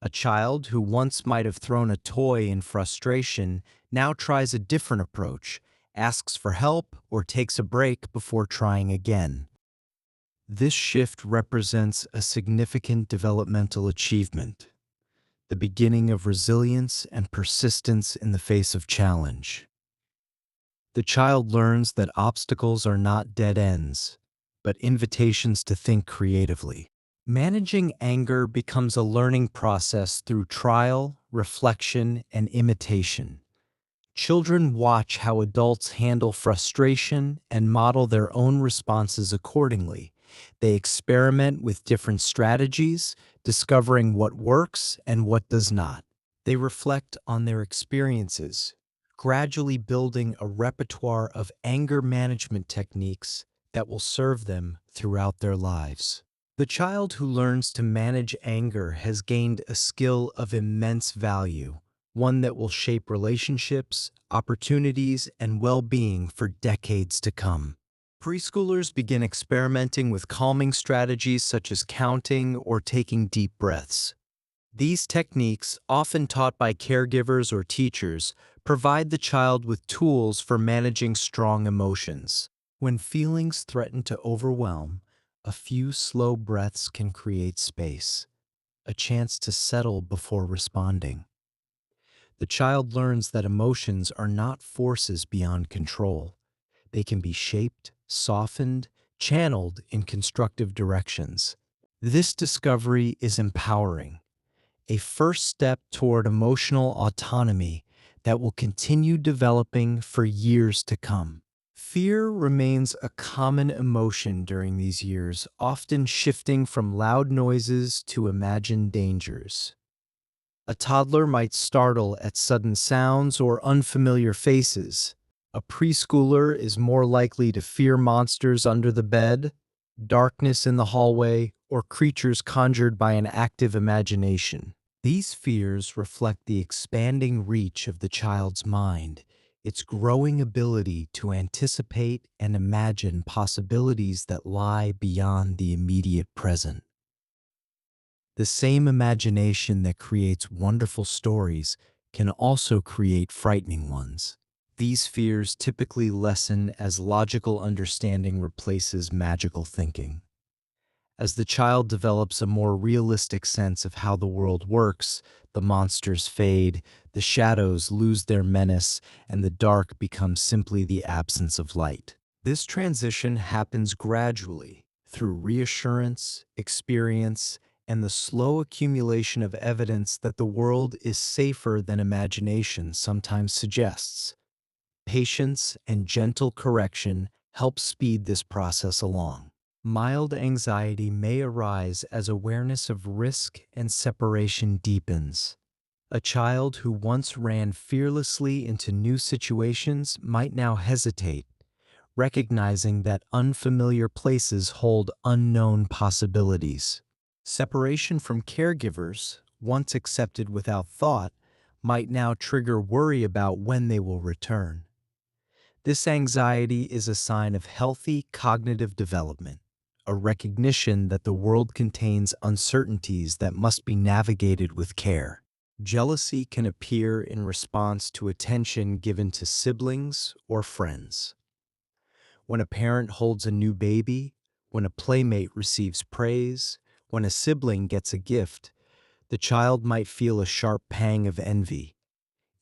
Speaker 2: A child who once might have thrown a toy in frustration now tries a different approach, asks for help, or takes a break before trying again. This shift represents a significant developmental achievement, the beginning of resilience and persistence in the face of challenge. The child learns that obstacles are not dead ends, but invitations to think creatively. Managing anger becomes a learning process through trial, reflection, and imitation. Children watch how adults handle frustration and model their own responses accordingly. They experiment with different strategies, discovering what works and what does not. They reflect on their experiences, gradually building a repertoire of anger management techniques that will serve them throughout their lives. The child who learns to manage anger has gained a skill of immense value, one that will shape relationships, opportunities, and well-being for decades to come. Preschoolers begin experimenting with calming strategies such as counting or taking deep breaths. These techniques, often taught by caregivers or teachers, provide the child with tools for managing strong emotions. When feelings threaten to overwhelm, a few slow breaths can create space, a chance to settle before responding. The child learns that emotions are not forces beyond control. They can be shaped, softened, channeled in constructive directions. This discovery is empowering, a first step toward emotional autonomy that will continue developing for years to come. Fear remains a common emotion during these years, often shifting from loud noises to imagined dangers. A toddler might startle at sudden sounds or unfamiliar faces. A preschooler is more likely to fear monsters under the bed, darkness in the hallway, or creatures conjured by an active imagination. These fears reflect the expanding reach of the child's mind, its growing ability to anticipate and imagine possibilities that lie beyond the immediate present. The same imagination that creates wonderful stories can also create frightening ones. These fears typically lessen as logical understanding replaces magical thinking. As the child develops a more realistic sense of how the world works, the monsters fade, the shadows lose their menace, and the dark becomes simply the absence of light. This transition happens gradually through reassurance, experience, and the slow accumulation of evidence that the world is safer than imagination sometimes suggests. Patience and gentle correction help speed this process along. Mild anxiety may arise as awareness of risk and separation deepens. A child who once ran fearlessly into new situations might now hesitate, recognizing that unfamiliar places hold unknown possibilities. Separation from caregivers, once accepted without thought, might now trigger worry about when they will return. This anxiety is a sign of healthy cognitive development, a recognition that the world contains uncertainties that must be navigated with care. Jealousy can appear in response to attention given to siblings or friends. When a parent holds a new baby, when a playmate receives praise, when a sibling gets a gift, the child might feel a sharp pang of envy.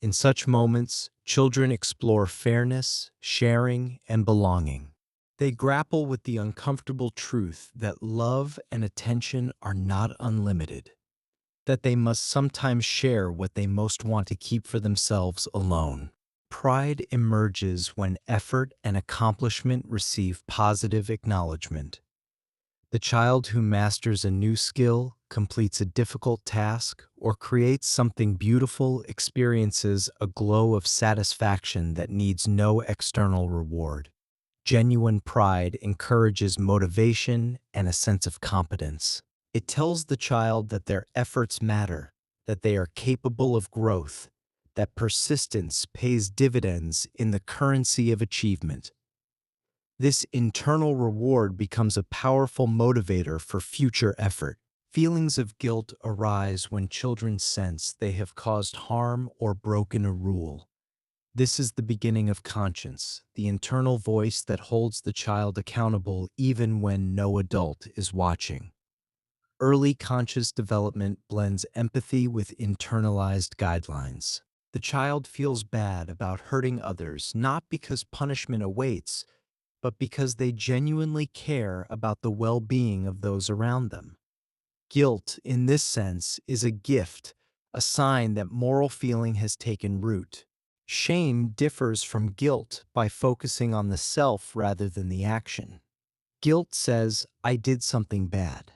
Speaker 2: In such moments, children explore fairness, sharing, and belonging. They grapple with the uncomfortable truth that love and attention are not unlimited, that they must sometimes share what they most want to keep for themselves alone. Pride emerges when effort and accomplishment receive positive acknowledgement. The child who masters a new skill, completes a difficult task, or creates something beautiful experiences a glow of satisfaction that needs no external reward. Genuine pride encourages motivation and a sense of competence. It tells the child that their efforts matter, that they are capable of growth, that persistence pays dividends in the currency of achievement. This internal reward becomes a powerful motivator for future effort. Feelings of guilt arise when children sense they have caused harm or broken a rule. This is the beginning of conscience, the internal voice that holds the child accountable even when no adult is watching. Early conscious development blends empathy with internalized guidelines. The child feels bad about hurting others not because punishment awaits, but because they genuinely care about the well-being of those around them. Guilt, in this sense, is a gift, a sign that moral feeling has taken root. Shame differs from guilt by focusing on the self rather than the action. Guilt says, I did something bad.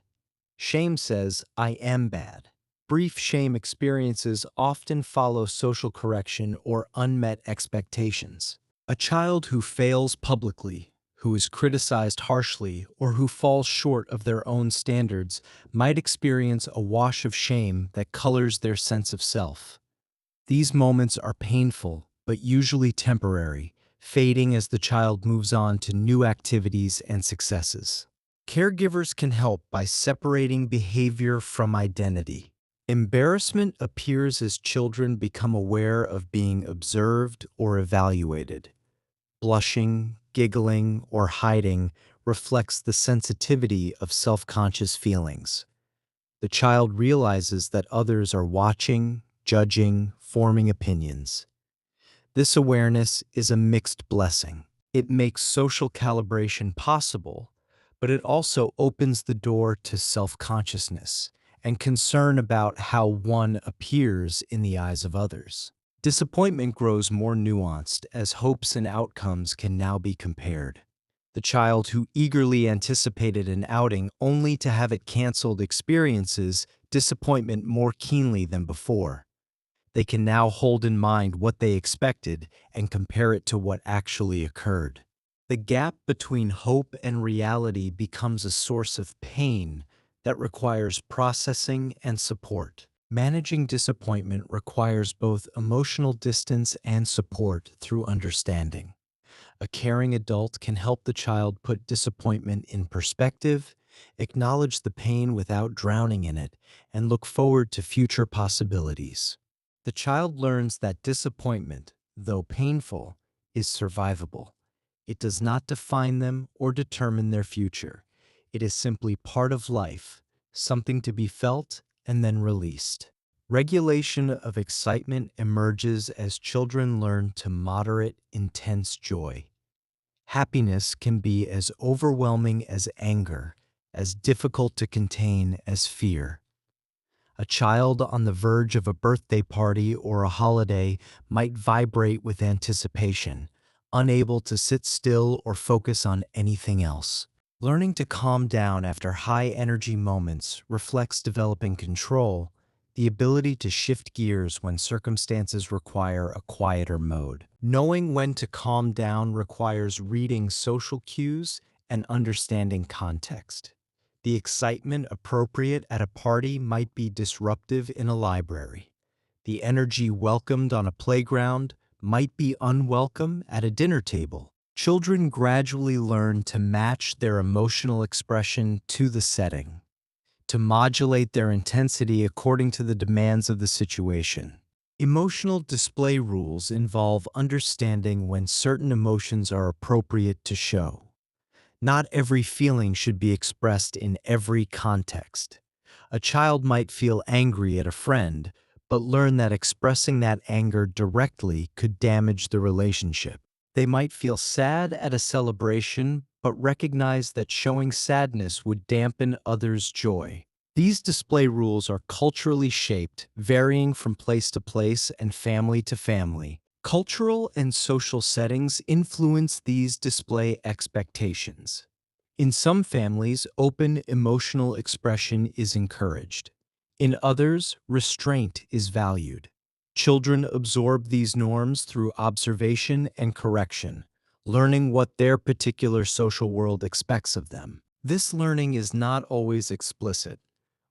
Speaker 2: Shame says, I am bad. Brief shame experiences often follow social correction or unmet expectations. A child who fails publicly, who is criticized harshly, or who falls short of their own standards might experience a wash of shame that colors their sense of self. These moments are painful, but usually temporary, fading as the child moves on to new activities and successes. Caregivers can help by separating behavior from identity. Embarrassment appears as children become aware of being observed or evaluated. Blushing, giggling, or hiding reflects the sensitivity of self-conscious feelings. The child realizes that others are watching, judging, forming opinions. This awareness is a mixed blessing. It makes social calibration possible, but it also opens the door to self-consciousness and concern about how one appears in the eyes of others. Disappointment grows more nuanced as hopes and outcomes can now be compared. The child who eagerly anticipated an outing only to have it canceled experiences disappointment more keenly than before. They can now hold in mind what they expected and compare it to what actually occurred. The gap between hope and reality becomes a source of pain that requires processing and support. Managing disappointment requires both emotional distance and support through understanding. A caring adult can help the child put disappointment in perspective, acknowledge the pain without drowning in it, and look forward to future possibilities. The child learns that disappointment, though painful, is survivable. It does not define them or determine their future. It is simply part of life, something to be felt and then released. Regulation of excitement emerges as children learn to moderate intense joy. Happiness can be as overwhelming as anger, as difficult to contain as fear. A child on the verge of a birthday party or a holiday might vibrate with anticipation, unable to sit still or focus on anything else. Learning to calm down after high-energy moments reflects developing control, the ability to shift gears when circumstances require a quieter mode. Knowing when to calm down requires reading social cues and understanding context. The excitement appropriate at a party might be disruptive in a library. The energy welcomed on a playground might be unwelcome at a dinner table. Children gradually learn to match their emotional expression to the setting, to modulate their intensity according to the demands of the situation. Emotional display rules involve understanding when certain emotions are appropriate to show. Not every feeling should be expressed in every context. A child might feel angry at a friend, but learn that expressing that anger directly could damage the relationship. They might feel sad at a celebration, but recognize that showing sadness would dampen others' joy. These display rules are culturally shaped, varying from place to place and family to family. Cultural and social settings influence these display expectations. In some families, open emotional expression is encouraged. In others, restraint is valued. Children absorb these norms through observation and correction, learning what their particular social world expects of them. This learning is not always explicit.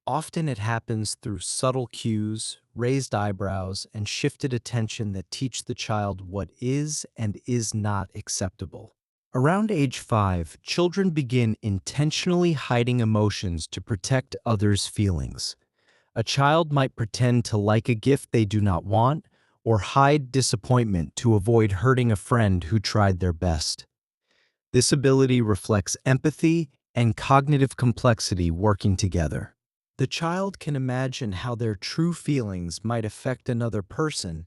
Speaker 2: Often it happens through subtle cues, raised eyebrows, and shifted attention that teach the child what is and is not acceptable. Around age 5, children begin intentionally hiding emotions to protect others' feelings. A child might pretend to like a gift they do not want, or hide disappointment to avoid hurting a friend who tried their best. This ability reflects empathy and cognitive complexity working together. The child can imagine how their true feelings might affect another person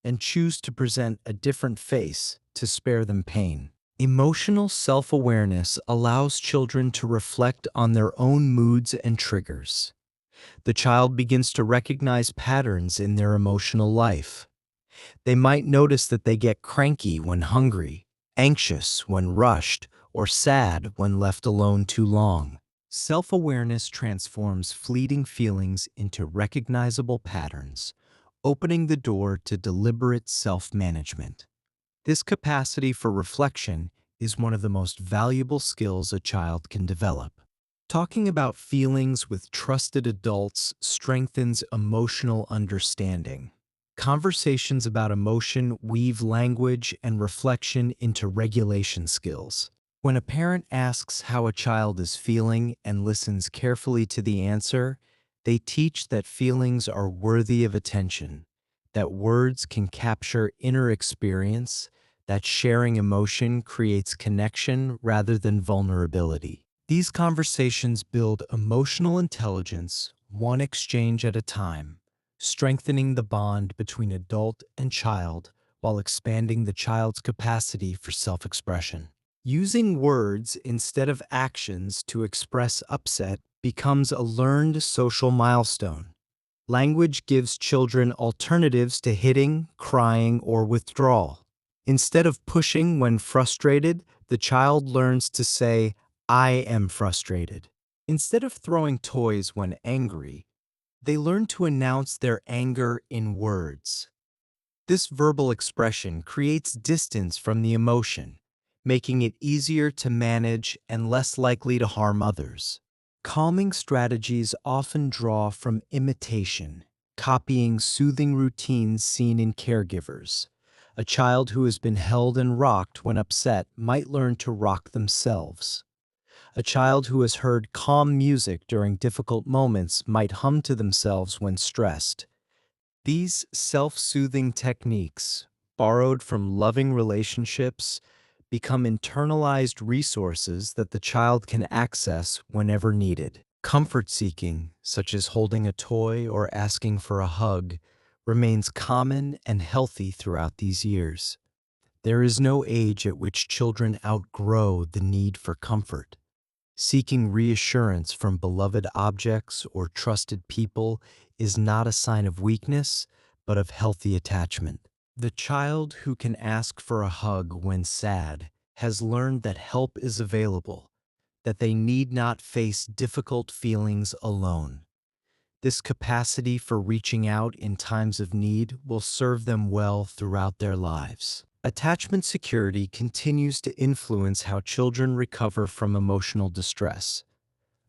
Speaker 2: and choose to present a different face to spare them pain. Emotional self-awareness allows children to reflect on their own moods and triggers. The child begins to recognize patterns in their emotional life. They might notice that they get cranky when hungry, anxious when rushed, or sad when left alone too long. Self-awareness transforms fleeting feelings into recognizable patterns, opening the door to deliberate self-management. This capacity for reflection is one of the most valuable skills a child can develop. Talking about feelings with trusted adults strengthens emotional understanding. Conversations about emotion weave language and reflection into regulation skills. When a parent asks how a child is feeling and listens carefully to the answer, they teach that feelings are worthy of attention, that words can capture inner experience, that sharing emotion creates connection rather than vulnerability. These conversations build emotional intelligence, one exchange at a time, strengthening the bond between adult and child while expanding the child's capacity for self-expression. Using words instead of actions to express upset becomes a learned social milestone. Language gives children alternatives to hitting, crying, or withdrawal. Instead of pushing when frustrated, the child learns to say, "I am frustrated." Instead of throwing toys when angry, they learn to announce their anger in words. This verbal expression creates distance from the emotion, making it easier to manage and less likely to harm others. Calming strategies often draw from imitation, copying soothing routines seen in caregivers. A child who has been held and rocked when upset might learn to rock themselves. A child who has heard calm music during difficult moments might hum to themselves when stressed. These self-soothing techniques, borrowed from loving relationships, become internalized resources that the child can access whenever needed. Comfort seeking, such as holding a toy or asking for a hug, remains common and healthy throughout these years. There is no age at which children outgrow the need for comfort. Seeking reassurance from beloved objects or trusted people is not a sign of weakness, but of healthy attachment. The child who can ask for a hug when sad has learned that help is available, that they need not face difficult feelings alone. This capacity for reaching out in times of need will serve them well throughout their lives. Attachment security continues to influence how children recover from emotional distress.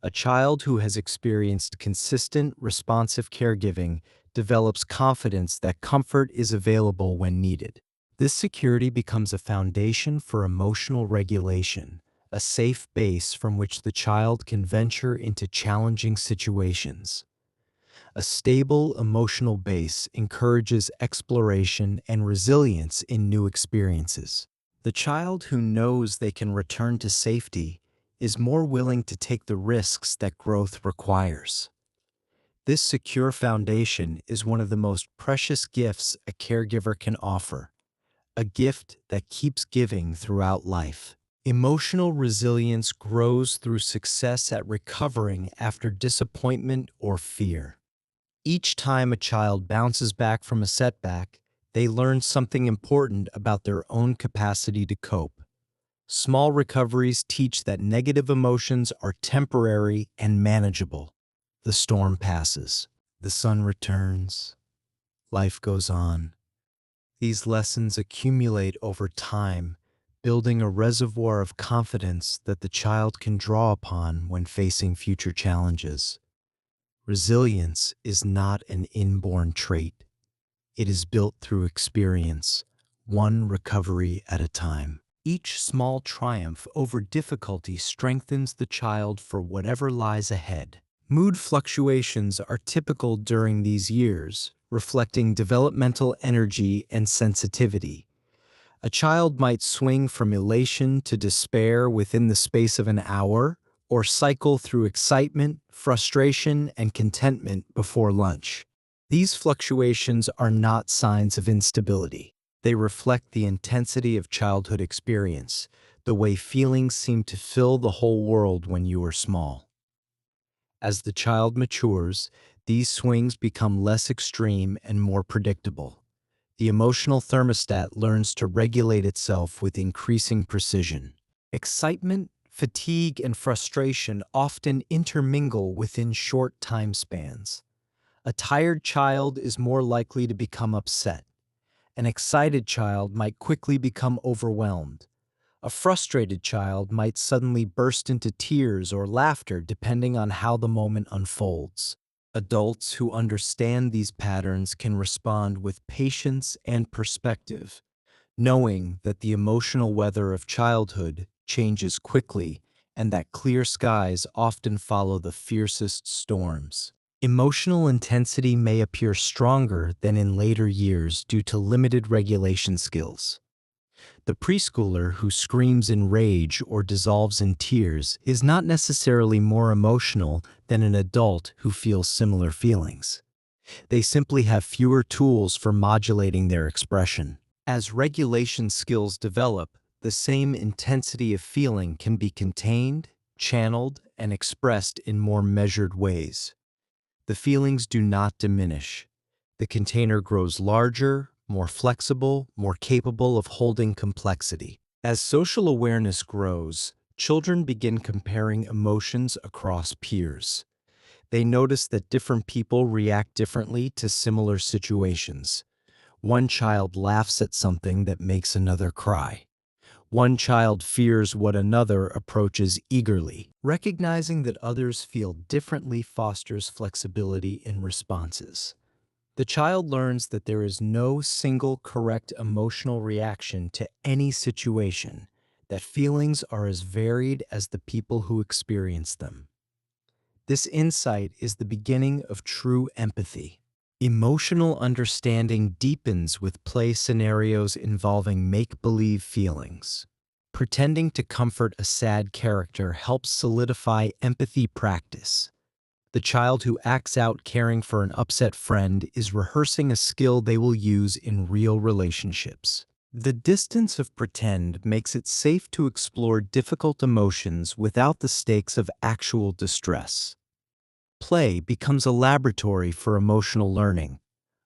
Speaker 2: A child who has experienced consistent, responsive caregiving develops confidence that comfort is available when needed. This security becomes a foundation for emotional regulation, a safe base from which the child can venture into challenging situations. A stable emotional base encourages exploration and resilience in new experiences. The child who knows they can return to safety is more willing to take the risks that growth requires. This secure foundation is one of the most precious gifts a caregiver can offer, a gift that keeps giving throughout life. Emotional resilience grows through success at recovering after disappointment or fear. Each time a child bounces back from a setback, they learn something important about their own capacity to cope. Small recoveries teach that negative emotions are temporary and manageable. The storm passes. The sun returns. Life goes on. These lessons accumulate over time, building a reservoir of confidence that the child can draw upon when facing future challenges. Resilience is not an inborn trait. It is built through experience, one recovery at a time. Each small triumph over difficulty strengthens the child for whatever lies ahead. Mood fluctuations are typical during these years, reflecting developmental energy and sensitivity. A child might swing from elation to despair within the space of an hour, or cycle through excitement, frustration, and contentment before lunch. These fluctuations are not signs of instability. They reflect the intensity of childhood experience, the way feelings seem to fill the whole world when you are small. As the child matures, these swings become less extreme and more predictable. The emotional thermostat learns to regulate itself with increasing precision. Excitement, fatigue, and frustration often intermingle within short time spans. A tired child is more likely to become upset. An excited child might quickly become overwhelmed. A frustrated child might suddenly burst into tears or laughter depending on how the moment unfolds. Adults who understand these patterns can respond with patience and perspective, knowing that the emotional weather of childhood changes quickly and that clear skies often follow the fiercest storms. Emotional intensity may appear stronger than in later years due to limited regulation skills. The preschooler who screams in rage or dissolves in tears is not necessarily more emotional than an adult who feels similar feelings. They simply have fewer tools for modulating their expression. As regulation skills develop, The same intensity of feeling can be contained, channeled, and expressed in more measured ways. The feelings do not diminish. The container grows larger, more flexible, more capable of holding complexity. As social awareness grows, children begin comparing emotions across peers. They notice that different people react differently to similar situations. One child laughs at something that makes another cry. One child fears what another approaches eagerly. Recognizing that others feel differently fosters flexibility in responses. The child learns that there is no single correct emotional reaction to any situation, that feelings are as varied as the people who experience them. This insight is the beginning of true empathy. Emotional understanding deepens with play scenarios involving make-believe feelings. Pretending to comfort a sad character helps solidify empathy practice. The child who acts out caring for an upset friend is rehearsing a skill they will use in real relationships. The distance of pretend makes it safe to explore difficult emotions without the stakes of actual distress. Play becomes a laboratory for emotional learning,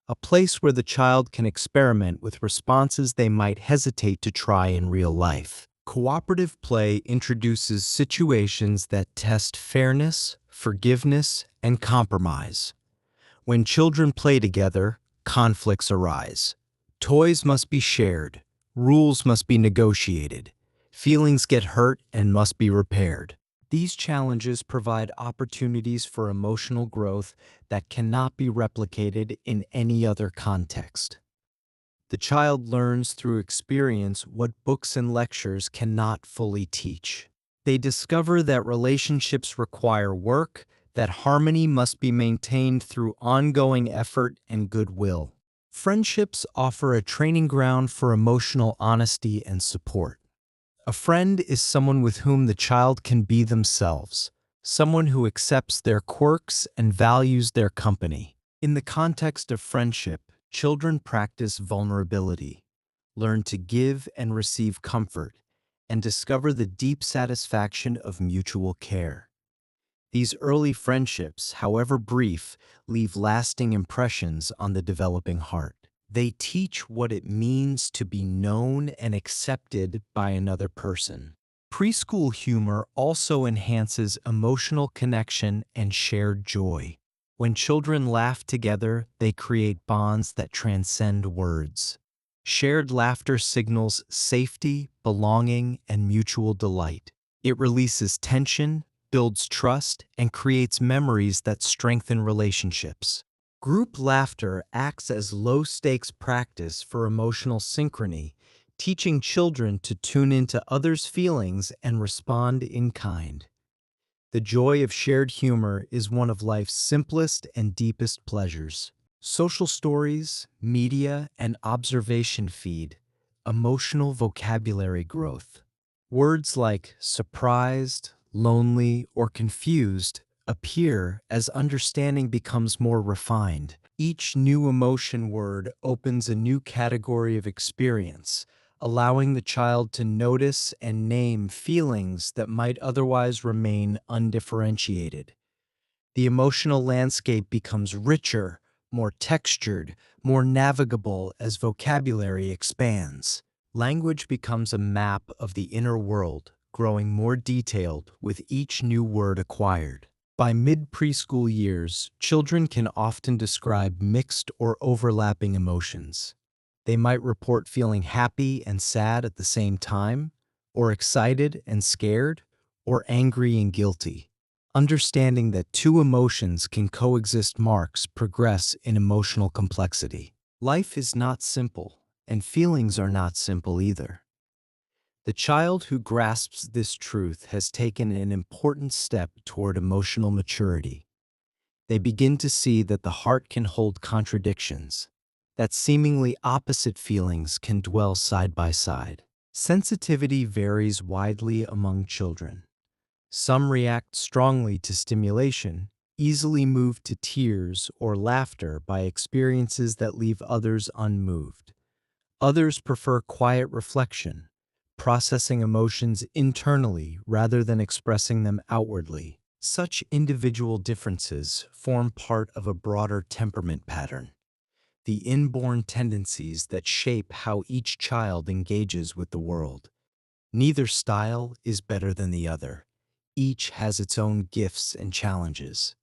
Speaker 2: a place where the child can experiment with responses they might hesitate to try in real life. Cooperative play introduces situations that test fairness, forgiveness, and compromise. When children play together, conflicts arise. Toys must be shared, rules must be negotiated, feelings get hurt and must be repaired. These challenges provide opportunities for emotional growth that cannot be replicated in any other context. The child learns through experience what books and lectures cannot fully teach. They discover that relationships require work, that harmony must be maintained through ongoing effort and goodwill. Friendships offer a training ground for emotional honesty and support. A friend is someone with whom the child can be themselves, someone who accepts their quirks and values their company. In the context of friendship, children practice vulnerability, learn to give and receive comfort, and discover the deep satisfaction of mutual care. These early friendships, however brief, leave lasting impressions on the developing heart. They teach what it means to be known and accepted by another person. Preschool humor also enhances emotional connection and shared joy. When children laugh together, they create bonds that transcend words. Shared laughter signals safety, belonging, and mutual delight. It releases tension, builds trust, and creates memories that strengthen relationships. Group laughter acts as low-stakes practice for emotional synchrony, teaching children to tune into others' feelings and respond in kind. The joy of shared humor is one of life's simplest and deepest pleasures. Social stories, media, and observation feed emotional vocabulary growth. Words like surprised, lonely, or confused appear as understanding becomes more refined. Each new emotion word opens a new category of experience, allowing the child to notice and name feelings that might otherwise remain undifferentiated. The emotional landscape becomes richer, more textured, more navigable as vocabulary expands. Language becomes a map of the inner world, growing more detailed with each new word acquired. By mid-preschool years, children can often describe mixed or overlapping emotions. They might report feeling happy and sad at the same time, or excited and scared, or angry and guilty. Understanding that two emotions can coexist marks progress in emotional complexity. Life is not simple, and feelings are not simple either. The child who grasps this truth has taken an important step toward emotional maturity. They begin to see that the heart can hold contradictions, that seemingly opposite feelings can dwell side by side. Sensitivity varies widely among children. Some react strongly to stimulation, easily moved to tears or laughter by experiences that leave others unmoved. Others prefer quiet reflection, processing emotions internally rather than expressing them outwardly. Such individual differences form part of a broader temperament pattern, the inborn tendencies that shape how each child engages with the world. Neither style is better than the other. Each has its own gifts and challenges.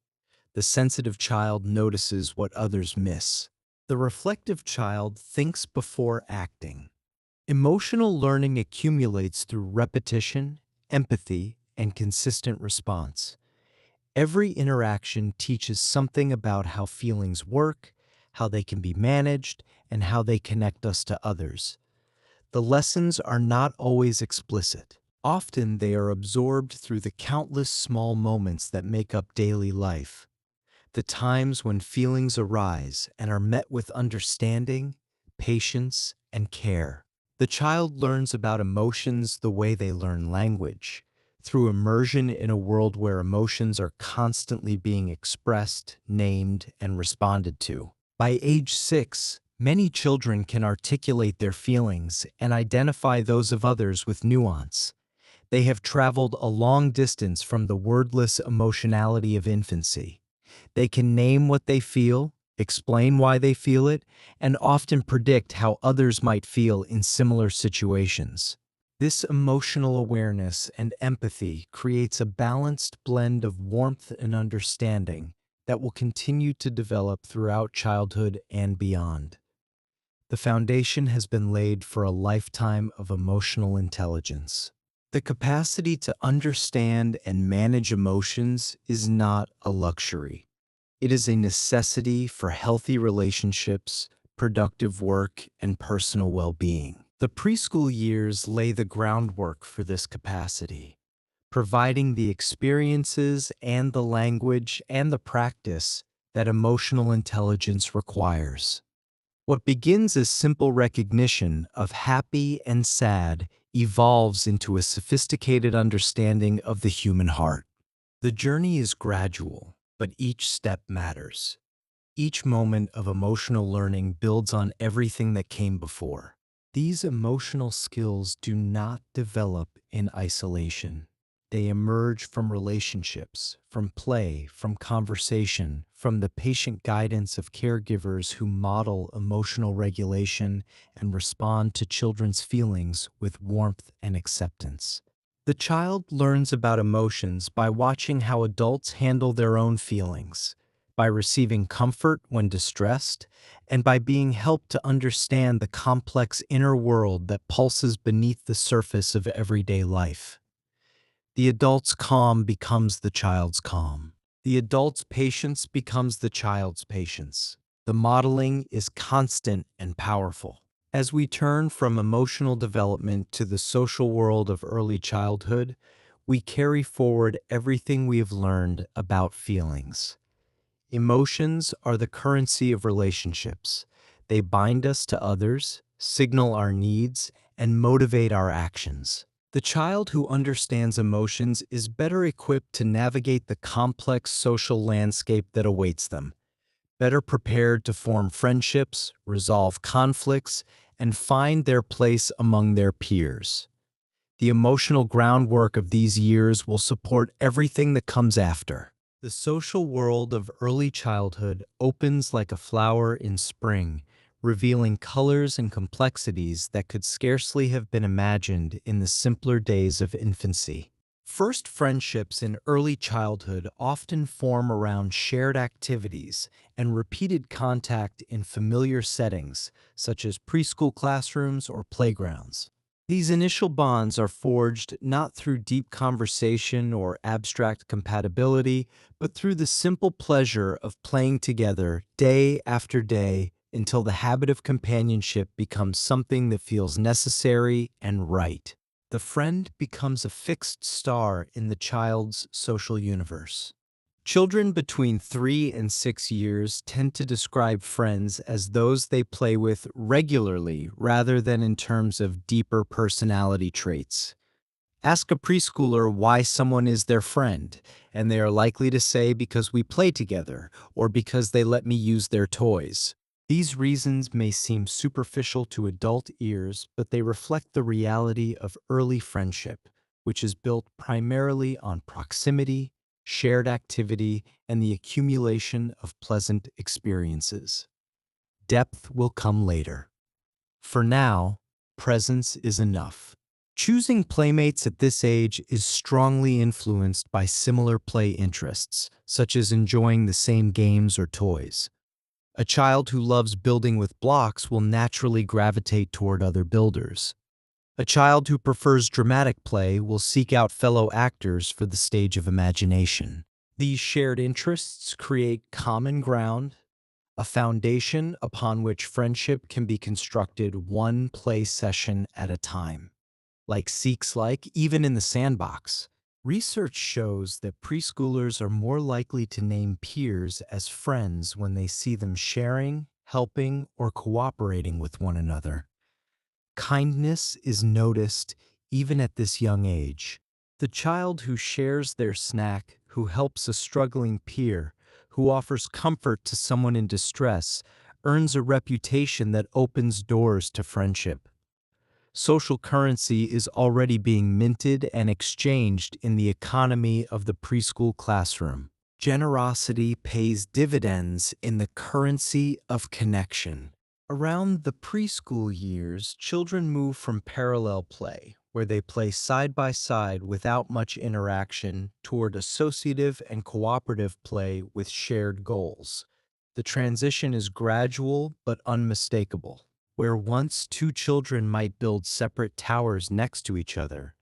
Speaker 2: The sensitive child notices what others miss. The reflective child thinks before acting. Emotional learning accumulates through repetition, empathy, and consistent response. Every interaction teaches something about how feelings work, how they can be managed, and how they connect us to others. The lessons are not always explicit. Often they are absorbed through the countless small moments that make up daily life, the times when feelings arise and are met with understanding, patience, and care. The child learns about emotions the way they learn language, through immersion in a world where emotions are constantly being expressed, named, and responded to. By age 6, many children can articulate their feelings and identify those of others with nuance. They have traveled a long distance from the wordless emotionality of infancy. They can name what they feel, explain why they feel it, and often predict how others might feel in similar situations. This emotional awareness and empathy creates a balanced blend of warmth and understanding that will continue to develop throughout childhood and beyond. The foundation has been laid for a lifetime of emotional intelligence. The capacity to understand and manage emotions is not a luxury. It is a necessity for healthy relationships, productive work, and personal well-being. The preschool years lay the groundwork for this capacity, providing the experiences and the language and the practice that emotional intelligence requires. What begins as simple recognition of happy and sad evolves into a sophisticated understanding of the human heart. The journey is gradual, but each step matters. Each moment of emotional learning builds on everything that came before. These emotional skills do not develop in isolation. They emerge from relationships, from play, from conversation, from the patient guidance of caregivers who model emotional regulation and respond to children's feelings with warmth and acceptance. The child learns about emotions by watching how adults handle their own feelings, by receiving comfort when distressed, and by being helped to understand the complex inner world that pulses beneath the surface of everyday life. The adult's calm becomes the child's calm. The adult's patience becomes the child's patience. The modeling is constant and powerful. As we turn from emotional development to the social world of early childhood, we carry forward everything we have learned about feelings. Emotions are the currency of relationships. They bind us to others, signal our needs, and motivate our actions. The child who understands emotions is better equipped to navigate the complex social landscape that awaits them, better prepared to form friendships, resolve conflicts, and find their place among their peers. The emotional groundwork of these years will support everything that comes after. The social world of early childhood opens like a flower in spring, revealing colors and complexities that could scarcely have been imagined in the simpler days of infancy. First friendships in early childhood often form around shared activities and repeated contact in familiar settings, such as preschool classrooms or playgrounds. These initial bonds are forged not through deep conversation or abstract compatibility, but through the simple pleasure of playing together day after day until the habit of companionship becomes something that feels necessary and right. The friend becomes a fixed star in the child's social universe. Children between 3 and 6 years tend to describe friends as those they play with regularly rather than in terms of deeper personality traits. Ask a preschooler why someone is their friend, and they are likely to say because we play together or because they let me use their toys. These reasons may seem superficial to adult ears, but they reflect the reality of early friendship, which is built primarily on proximity, shared activity, and the accumulation of pleasant experiences. Depth will come later. For now, presence is enough. Choosing playmates at this age is strongly influenced by similar play interests, such as enjoying the same games or toys. A child who loves building with blocks will naturally gravitate toward other builders. A child who prefers dramatic play will seek out fellow actors for the stage of imagination. These shared interests create common ground, a foundation upon which friendship can be constructed one play session at a time. Like seeks like, even in the sandbox. Research shows that preschoolers are more likely to name peers as friends when they see them sharing, helping, or cooperating with one another. Kindness is noticed even at this young age. The child who shares their snack, who helps a struggling peer, who offers comfort to someone in distress, earns a reputation that opens doors to friendship. Social currency is already being minted and exchanged in the economy of the preschool classroom. Generosity pays dividends in the currency of connection. Around the preschool years, children move from parallel play, where they play side by side without much interaction, toward associative and cooperative play with shared goals. The transition is gradual but unmistakable. Where once two children might build separate towers next to each other,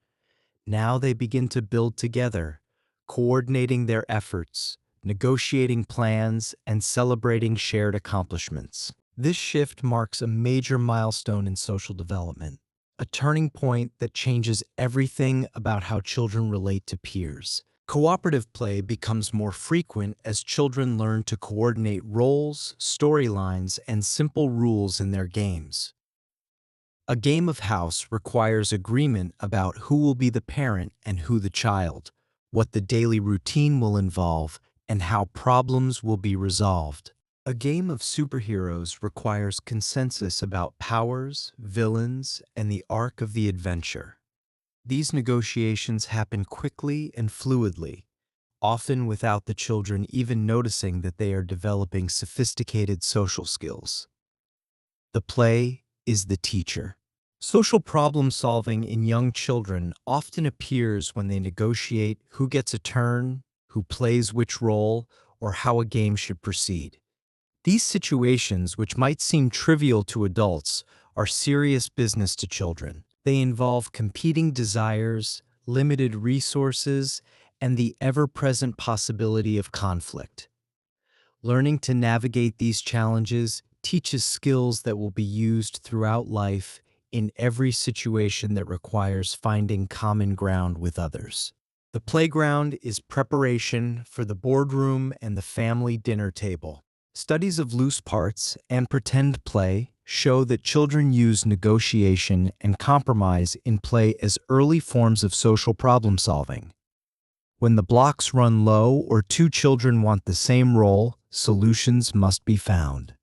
Speaker 2: now they begin to build together, coordinating their efforts, negotiating plans, and celebrating shared accomplishments. This shift marks a major milestone in social development, a turning point that changes everything about how children relate to peers. Cooperative play becomes more frequent as children learn to coordinate roles, storylines, and simple rules in their games. A game of house requires agreement about who will be the parent and who the child, what the daily routine will involve, and how problems will be resolved. A game of superheroes requires consensus about powers, villains, and the arc of the adventure. These negotiations happen quickly and fluidly, often without the children even noticing that they are developing sophisticated social skills. The play is the teacher. Social problem solving in young children often appears when they negotiate who gets a turn, who plays which role, or how a game should proceed. These situations, which might seem trivial to adults, are serious business to children. They involve competing desires, limited resources, and the ever-present possibility of conflict. Learning to navigate these challenges teaches skills that will be used throughout life in every situation that requires finding common ground with others. The playground is preparation for the boardroom and the family dinner table. Studies of loose parts and pretend play show that children use negotiation and compromise in play as early forms of social problem solving. When the blocks run low or two children want the same role, solutions must be found.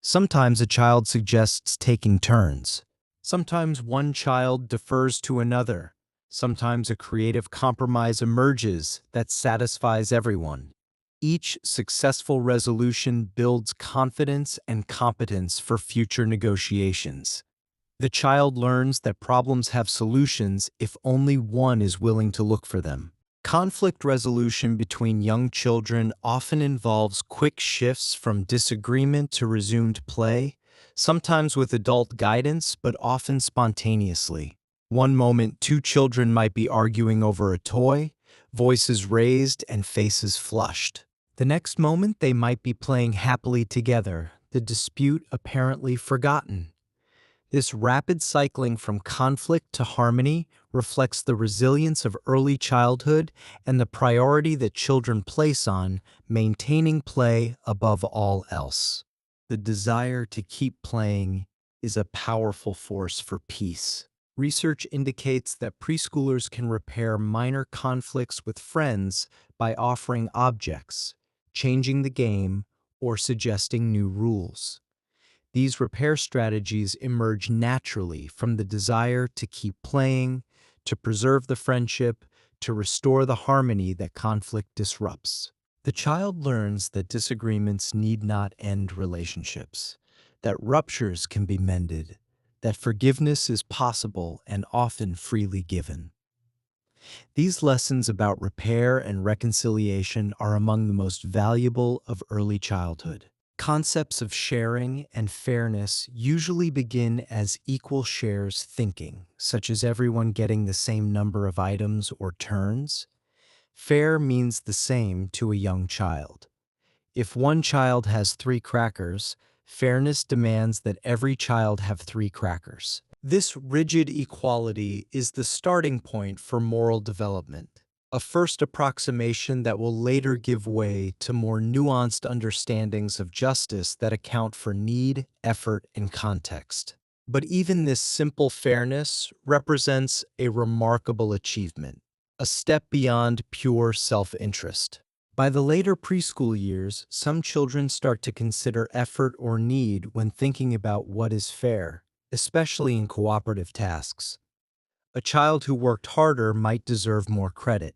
Speaker 2: Sometimes a child suggests taking turns. Sometimes one child defers to another. Sometimes a creative compromise emerges that satisfies everyone. Each successful resolution builds confidence and competence for future negotiations. The child learns that problems have solutions if only one is willing to look for them. Conflict resolution between young children often involves quick shifts from disagreement to resumed play, sometimes with adult guidance, but often spontaneously. One moment, two children might be arguing over a toy, voices raised and faces flushed. The next moment, they might be playing happily together, the dispute apparently forgotten. This rapid cycling from conflict to harmony reflects the resilience of early childhood and the priority that children place on maintaining play above all else. The desire to keep playing is a powerful force for peace. Research indicates that preschoolers can repair minor conflicts with friends by offering objects, changing the game, or suggesting new rules. These repair strategies emerge naturally from the desire to keep playing, to preserve the friendship, to restore the harmony that conflict disrupts. The child learns that disagreements need not end relationships, that ruptures can be mended, that forgiveness is possible and often freely given. These lessons about repair and reconciliation are among the most valuable of early childhood. Concepts of sharing and fairness usually begin as equal shares thinking, such as everyone getting the same number of items or turns. Fair means the same to a young child. If one child has 3 crackers, fairness demands that every child have 3 crackers. This rigid equality is the starting point for moral development, a first approximation that will later give way to more nuanced understandings of justice that account for need, effort, and context. But even this simple fairness represents a remarkable achievement, a step beyond pure self-interest. By the later preschool years, some children start to consider effort or need when thinking about what is fair, especially in cooperative tasks. A child who worked harder might deserve more credit.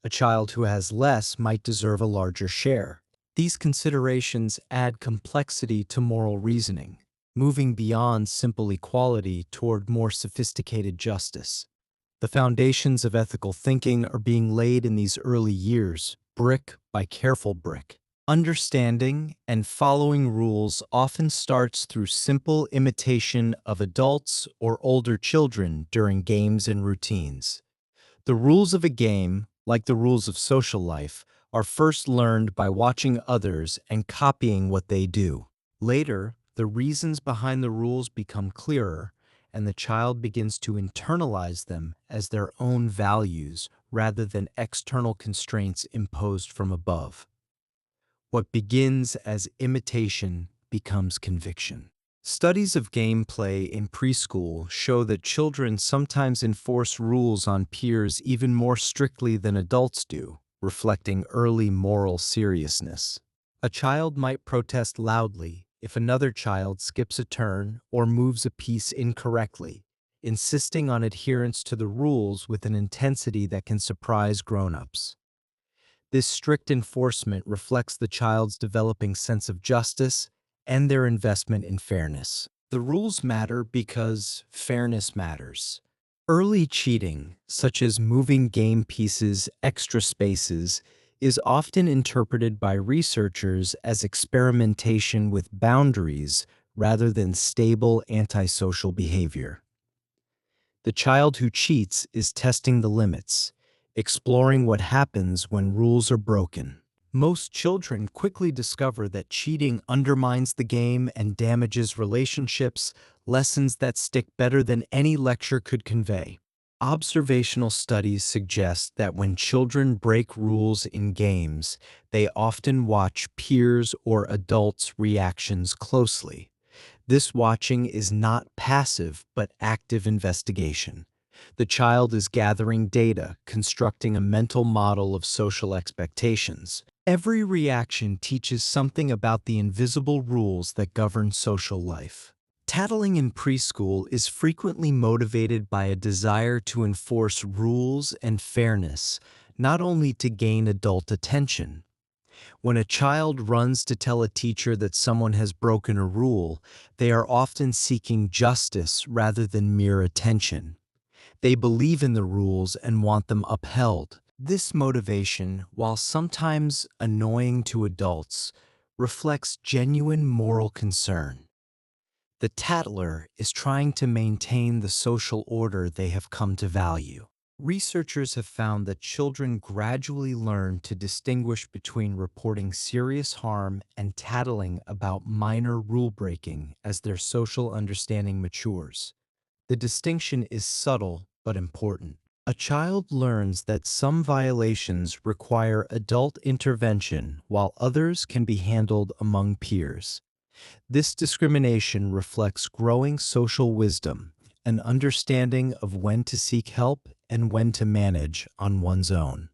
Speaker 2: A child who has less might deserve a larger share. These considerations add complexity to moral reasoning, moving beyond simple equality toward more sophisticated justice. The foundations of ethical thinking are being laid in these early years, brick by careful brick. Understanding and following rules often starts through simple imitation of adults or older children during games and routines. The rules of a game, like the rules of social life, are first learned by watching others and copying what they do. Later, the reasons behind the rules become clearer, and the child begins to internalize them as their own values rather than external constraints imposed from above. What begins as imitation becomes conviction. Studies of gameplay in preschool show that children sometimes enforce rules on peers even more strictly than adults do, reflecting early moral seriousness. A child might protest loudly if another child skips a turn or moves a piece incorrectly, insisting on adherence to the rules with an intensity that can surprise grown-ups. This strict enforcement reflects the child's developing sense of justice and their investment in fairness. The rules matter because fairness matters. Early cheating, such as moving game pieces extra spaces, is often interpreted by researchers as experimentation with boundaries rather than stable antisocial behavior. The child who cheats is testing the limits, exploring what happens when rules are broken. Most children quickly discover that cheating undermines the game and damages relationships, lessons that stick better than any lecture could convey. Observational studies suggest that when children break rules in games, they often watch peers or adults' reactions closely. This watching is not passive but active investigation. The child is gathering data, constructing a mental model of social expectations. Every reaction teaches something about the invisible rules that govern social life. Tattling in preschool is frequently motivated by a desire to enforce rules and fairness, not only to gain adult attention. When a child runs to tell a teacher that someone has broken a rule, they are often seeking justice rather than mere attention. They believe in the rules and want them upheld. This motivation, while sometimes annoying to adults, reflects genuine moral concern. The tattler is trying to maintain the social order they have come to value. Researchers have found that children gradually learn to distinguish between reporting serious harm and tattling about minor rule breaking as their social understanding matures. The distinction is subtle but important. A child learns that some violations require adult intervention while others can be handled among peers. This discrimination reflects growing social wisdom, an understanding of when to seek help and when to manage on one's own.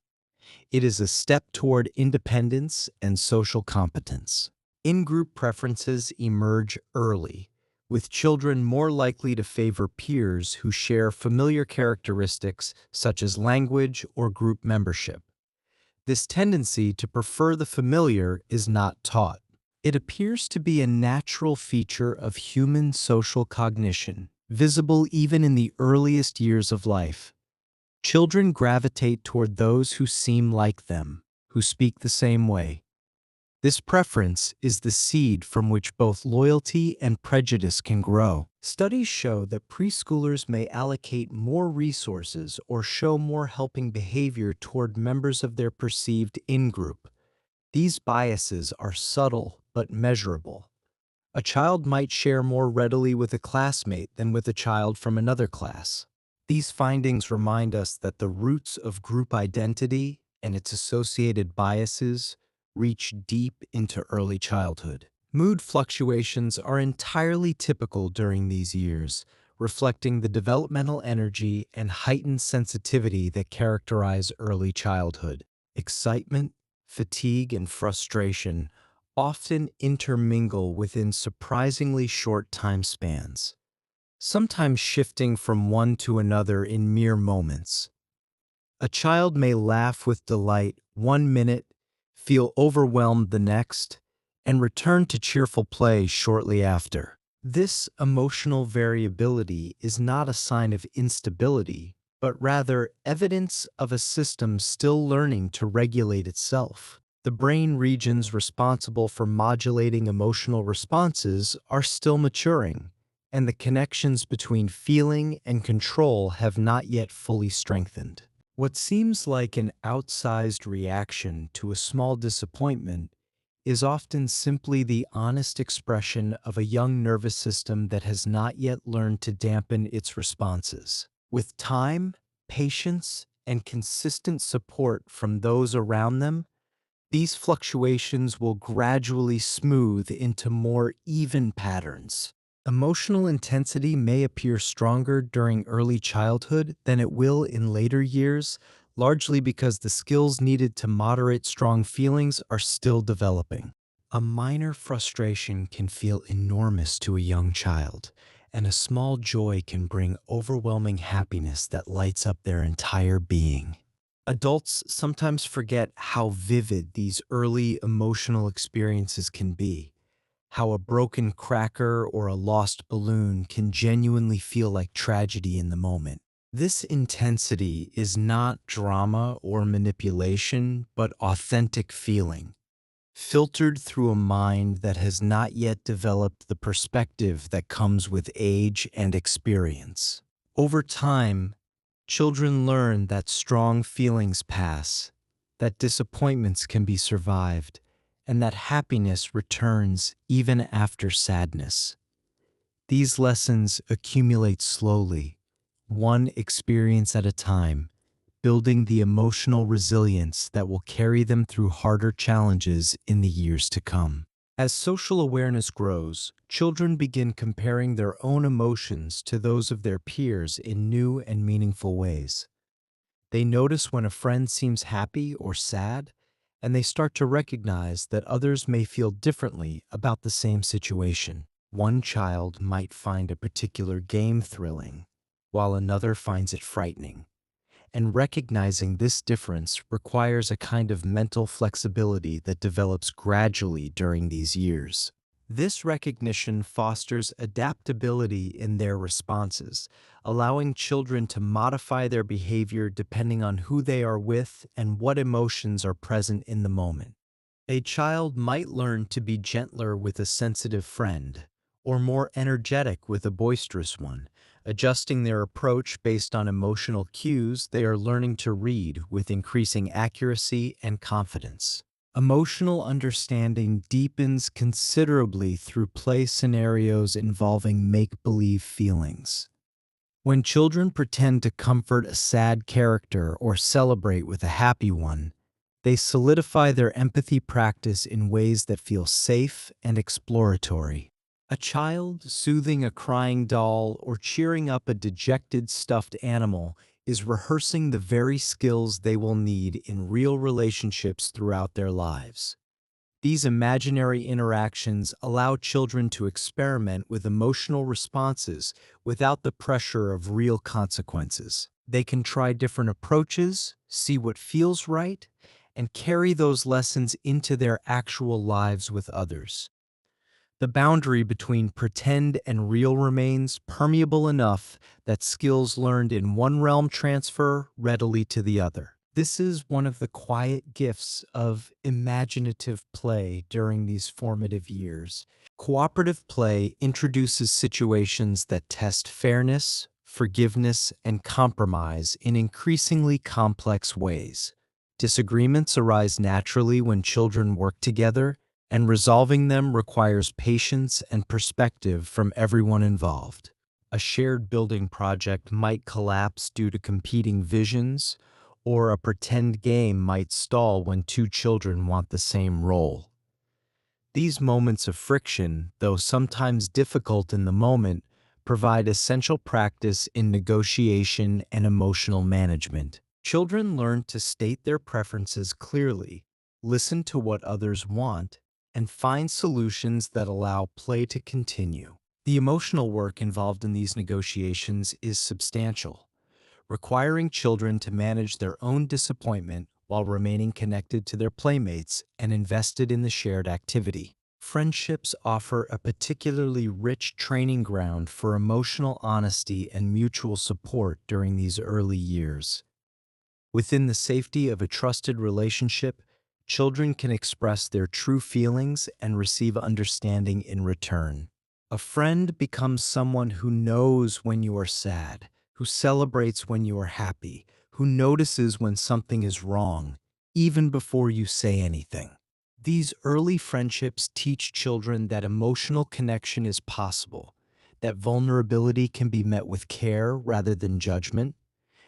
Speaker 2: It is a step toward independence and social competence. In-group preferences emerge early, with children more likely to favor peers who share familiar characteristics such as language or group membership. This tendency to prefer the familiar is not taught. It appears to be a natural feature of human social cognition, visible even in the earliest years of life. Children gravitate toward those who seem like them, who speak the same way. This preference is the seed from which both loyalty and prejudice can grow. Studies show that preschoolers may allocate more resources or show more helping behavior toward members of their perceived in-group. These biases are subtle but measurable. A child might share more readily with a classmate than with a child from another class. These findings remind us that the roots of group identity and its associated biases reach deep into early childhood. Mood fluctuations are entirely typical during these years, reflecting the developmental energy and heightened sensitivity that characterize early childhood. Excitement, fatigue, and frustration often intermingle within surprisingly short time spans, sometimes shifting from one to another in mere moments. A child may laugh with delight one minute, feel overwhelmed the next, and return to cheerful play shortly after. This emotional variability is not a sign of instability, but rather evidence of a system still learning to regulate itself. The brain regions responsible for modulating emotional responses are still maturing, and the connections between feeling and control have not yet fully strengthened. What seems like an outsized reaction to a small disappointment is often simply the honest expression of a young nervous system that has not yet learned to dampen its responses. With time, patience, and consistent support from those around them, these fluctuations will gradually smooth into more even patterns. Emotional intensity may appear stronger during early childhood than it will in later years, largely because the skills needed to moderate strong feelings are still developing. A minor frustration can feel enormous to a young child, and a small joy can bring overwhelming happiness that lights up their entire being. Adults sometimes forget how vivid these early emotional experiences can be, how a broken cracker or a lost balloon can genuinely feel like tragedy in the moment. This intensity is not drama or manipulation, but authentic feeling, filtered through a mind that has not yet developed the perspective that comes with age and experience. Over time, children learn that strong feelings pass, that disappointments can be survived, and that happiness returns even after sadness. These lessons accumulate slowly, one experience at a time, building the emotional resilience that will carry them through harder challenges in the years to come. As social awareness grows, children begin comparing their own emotions to those of their peers in new and meaningful ways. They notice when a friend seems happy or sad, and they start to recognize that others may feel differently about the same situation. One child might find a particular game thrilling, while another finds it frightening. And recognizing this difference requires a kind of mental flexibility that develops gradually during these years. This recognition fosters adaptability in their responses, allowing children to modify their behavior depending on who they are with and what emotions are present in the moment. A child might learn to be gentler with a sensitive friend, or more energetic with a boisterous one, adjusting their approach based on emotional cues they are learning to read with increasing accuracy and confidence. Emotional understanding deepens considerably through play scenarios involving make-believe feelings. When children pretend to comfort a sad character or celebrate with a happy one, they solidify their empathy practice in ways that feel safe and exploratory. A child soothing a crying doll or cheering up a dejected stuffed animal is rehearsing the very skills they will need in real relationships throughout their lives. These imaginary interactions allow children to experiment with emotional responses without the pressure of real consequences. They can try different approaches, see what feels right, and carry those lessons into their actual lives with others. The boundary between pretend and real remains permeable enough that skills learned in one realm transfer readily to the other. This is one of the quiet gifts of imaginative play during these formative years. Cooperative play introduces situations that test fairness, forgiveness, and compromise in increasingly complex ways. Disagreements arise naturally when children work together, and resolving them requires patience and perspective from everyone involved. A shared building project might collapse due to competing visions, or a pretend game might stall when two children want the same role. These moments of friction, though sometimes difficult in the moment, provide essential practice in negotiation and emotional management. Children learn to state their preferences clearly, listen to what others want, and find solutions that allow play to continue. The emotional work involved in these negotiations is substantial, requiring children to manage their own disappointment while remaining connected to their playmates and invested in the shared activity. Friendships offer a particularly rich training ground for emotional honesty and mutual support during these early years. Within the safety of a trusted relationship, children can express their true feelings and receive understanding in return. A friend becomes someone who knows when you are sad, who celebrates when you are happy, who notices when something is wrong, even before you say anything. These early friendships teach children that emotional connection is possible, that vulnerability can be met with care rather than judgment,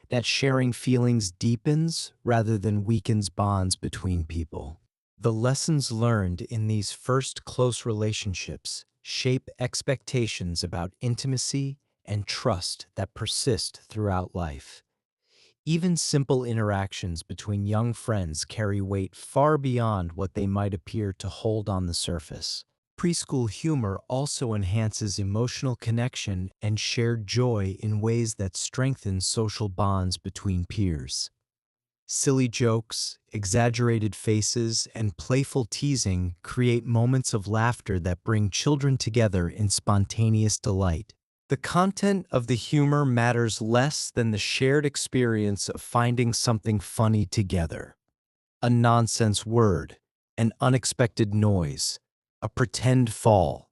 Speaker 2: that sharing feelings deepens rather than weakens bonds between people. The lessons learned in these first close relationships shape expectations about intimacy and trust that persist throughout life. Even simple interactions between young friends carry weight far beyond what they might appear to hold on the surface. Preschool humor also enhances emotional connection and shared joy in ways that strengthen social bonds between peers. Silly jokes, exaggerated faces, and playful teasing create moments of laughter that bring children together in spontaneous delight. The content of the humor matters less than the shared experience of finding something funny together. A nonsense word, an unexpected noise, a pretend fall.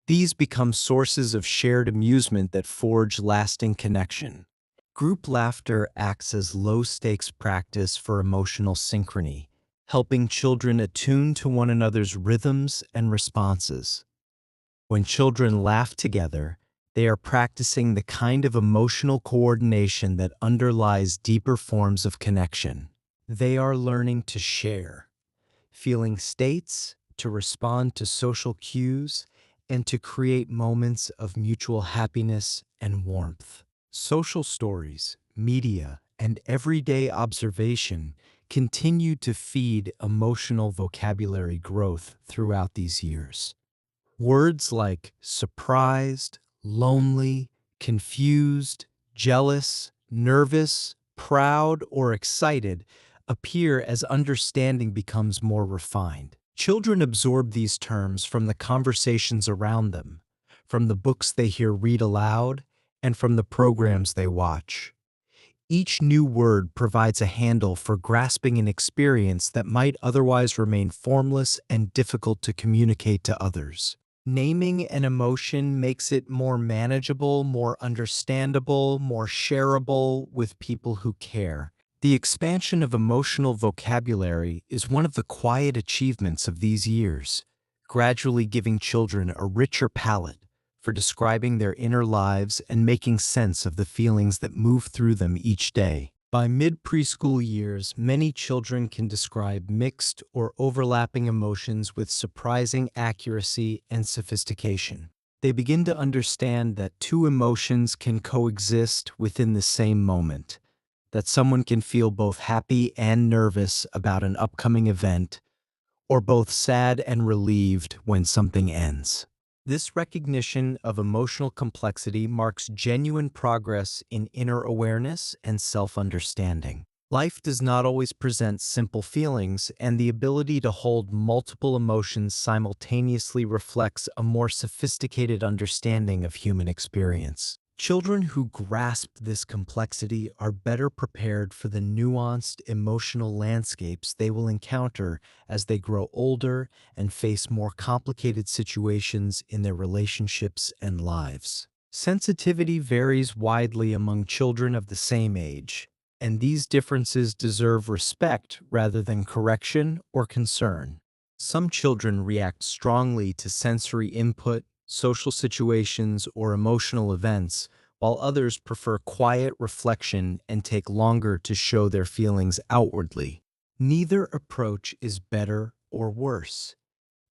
Speaker 2: These become sources of shared amusement that forge lasting connection. Group laughter acts as low-stakes practice for emotional synchrony, helping children attune to one another's rhythms and responses. When children laugh together, they are practicing the kind of emotional coordination that underlies deeper forms of connection. They are learning to share, feeling states, to respond to social cues, and to create moments of mutual happiness and warmth. Social stories, media, and everyday observation continue to feed emotional vocabulary growth throughout these years. Words like surprised, lonely, confused, jealous, nervous, proud, or excited appear as understanding becomes more refined. Children absorb these terms from the conversations around them, from the books they hear read aloud, and from the programs they watch. Each new word provides a handle for grasping an experience that might otherwise remain formless and difficult to communicate to others. Naming an emotion makes it more manageable, more understandable, more shareable with people who care. The expansion of emotional vocabulary is one of the quiet achievements of these years, gradually giving children a richer palette for describing their inner lives and making sense of the feelings that move through them each day. By mid-preschool years, many children can describe mixed or overlapping emotions with surprising accuracy and sophistication. They begin to understand that two emotions can coexist within the same moment, that someone can feel both happy and nervous about an upcoming event, or both sad and relieved when something ends. This recognition of emotional complexity marks genuine progress in inner awareness and self-understanding. Life does not always present simple feelings, and the ability to hold multiple emotions simultaneously reflects a more sophisticated understanding of human experience. Children who grasp this complexity are better prepared for the nuanced emotional landscapes they will encounter as they grow older and face more complicated situations in their relationships and lives. Sensitivity varies widely among children of the same age, and these differences deserve respect rather than correction or concern. Some children react strongly to sensory input, social situations, or emotional events, while others prefer quiet reflection and take longer to show their feelings outwardly. Neither approach is better or worse.